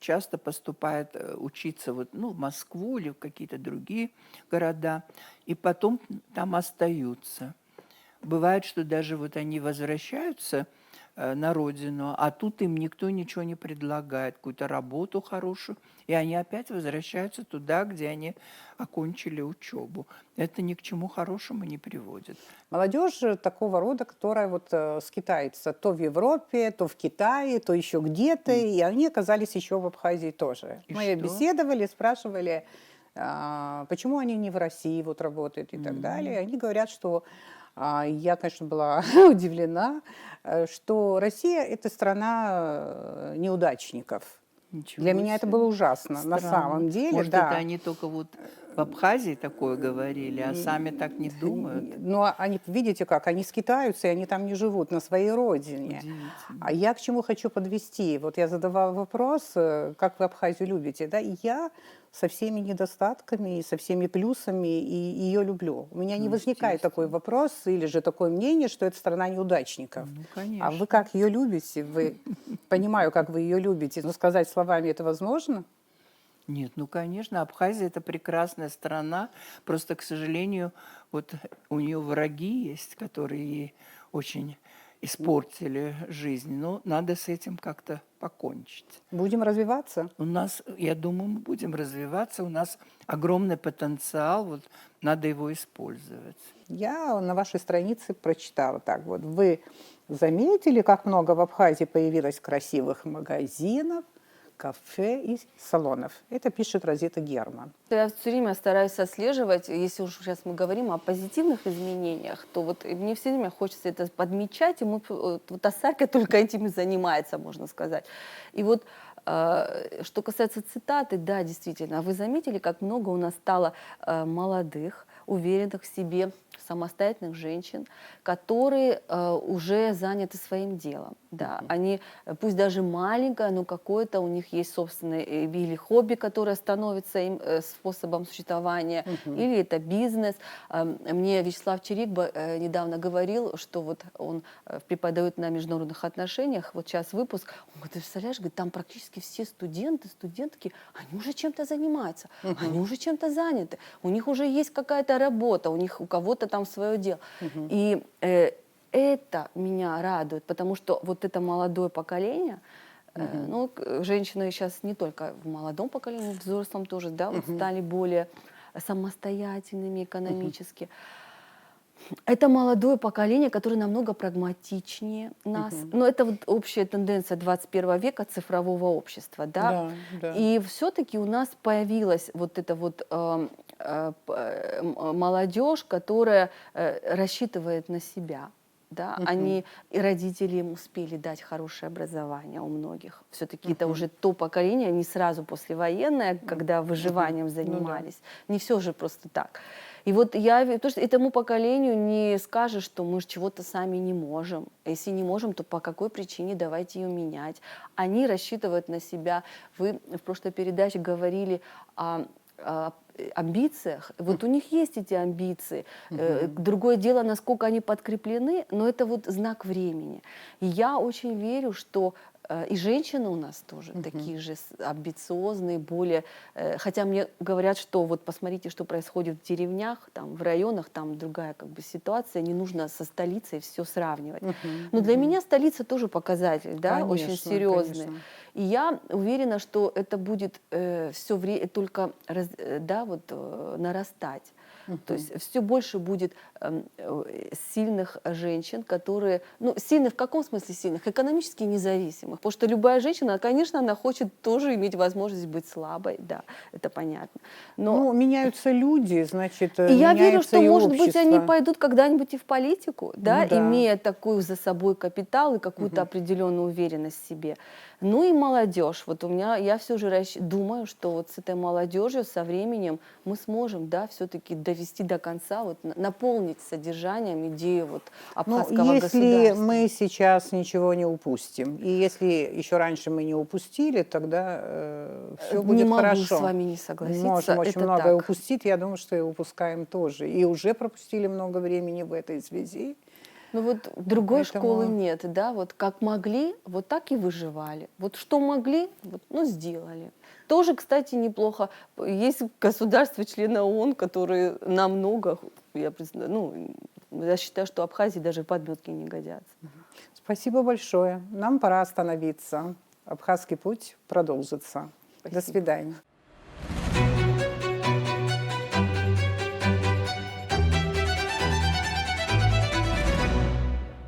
часто поступает учиться вот, ну, в Москву или в какие-то другие города, и потом там остаются. Бывает, что даже вот они возвращаются на родину, а тут им никто ничего не предлагает, какую-то работу хорошую, и они опять возвращаются туда, где они окончили учебу. Это ни к чему хорошему не приводит. Молодежь такого рода, которая вот скитается то в Европе, то в Китае, то еще где-то, и они оказались еще в Абхазии тоже. И Мы что? беседовали, спрашивали, почему они не в России вот работают и так далее. Они говорят, что я, конечно, была удивлена, что Россия – это страна неудачников. Ничего Для меня это себе. было ужасно, на Странно. самом деле, Может, да. это они только вот в Абхазии такое говорили, а сами так не думают? Но они, видите как, они скитаются, и они там не живут, на своей родине. Удивительно. А я к чему хочу подвести? Вот я задавала вопрос, как вы Абхазию любите, да, и я со всеми недостатками и со всеми плюсами и ее люблю. У меня не Ну, возникает такой вопрос или же такое мнение, что это страна неудачников. Ну, А конечно. вы как ее любите? Вы понимаю, как вы ее любите, но сказать словами это возможно? Нет, ну, конечно, Абхазия – это прекрасная страна, просто, к сожалению, вот у нее враги есть, которые ей очень испортили жизнь, но надо с этим как-то покончить. Будем развиваться? У нас, я думаю, мы будем развиваться, у нас огромный потенциал, вот надо его использовать. Я на вашей странице прочитала так вот. Вы заметили, как много в Абхазии появилось красивых магазинов, кафе и салонов? Это пишет Розита Герман. Я все время стараюсь отслеживать, если уж сейчас мы говорим о позитивных изменениях, то вот мне все время хочется это подмечать, и вот Асарка только этим и занимается, можно сказать. И вот что касается цитаты, да, действительно, вы заметили, как много у нас стало молодых, уверенных в себе, самостоятельных женщин, которые уже заняты своим делом. Да, они, пусть даже маленькое, но какое-то у них есть собственное или хобби, которое становится им способом существования, или это бизнес. Мне Вячеслав Чирикба недавно говорил, что вот он преподает на международных отношениях, вот сейчас выпуск, он говорит, ты представляешь, говорит, там практически все студенты, студентки, они уже чем-то занимаются, они уже чем-то заняты, у них уже есть какая-то работа, у кого-то там свое дело. И это меня радует, потому что вот это молодое поколение, ну, женщины сейчас не только в молодом поколении, в взрослом тоже, да, вот стали более самостоятельными экономически. Это молодое поколение, которое намного прагматичнее нас. Но это вот общая тенденция 21 века цифрового общества, да? Да. И все-таки у нас появилась вот эта вот молодежь, которая рассчитывает на себя. Да, они и родители им успели дать хорошее образование у многих. Все-таки это уже то поколение, не сразу послевоенное, когда выживанием занимались. Не все же просто так. И вот потому что этому поколению не скажешь, что мы же чего-то сами не можем. А если не можем, то по какой причине давайте ее менять. Они рассчитывают на себя. Вы в прошлой передаче говорили о амбициях. Вот у них есть эти амбиции. Другое дело, насколько они подкреплены, но это вот знак времени. И я очень верю, что и женщины у нас тоже такие же амбициозные, более... Хотя мне говорят, что вот посмотрите, что происходит в деревнях, там, в районах, там другая как бы ситуация, не нужно со столицей все сравнивать. Но для меня столица тоже показатель, да, Конечно, очень серьезный. конечно. И я уверена, что это будет все время только нарастать. То есть все больше будет сильных женщин, которые... Ну, сильных в каком смысле сильных? Экономически независимых. Потому что любая женщина, конечно, она хочет тоже иметь возможность быть слабой, да, это понятно. Но... Ну, меняются люди, значит, И я верю, меняется что, и может быть, они общество. пойдут когда-нибудь и в политику, да, Ну да. имея такую за собой капитал и какую-то определенную уверенность в себе. Ну и молодежь. Вот у меня, я все же думаю, что вот с этой молодежью со временем мы сможем, да, все-таки довести до конца, вот, наполнить содержанием идею вот, Ну, абхазского если государства. мы сейчас ничего не упустим, и если еще раньше мы не упустили, тогда все Не будет могу хорошо. с вами не согласиться, Можем очень это многое так. упустить, я думаю, что и упускаем тоже. И уже пропустили много времени в этой связи. Ну вот другой Поэтому- школы нет, да, вот как могли, вот так и выживали. Вот что могли, вот, ну, сделали. Тоже, кстати, неплохо. Есть государства, члены ООН, которые намного, я признаю, ну, я считаю, что Абхазии даже в подметки не годятся. Спасибо большое. Нам пора остановиться. Абхазский путь продолжится. До Спасибо. свидания.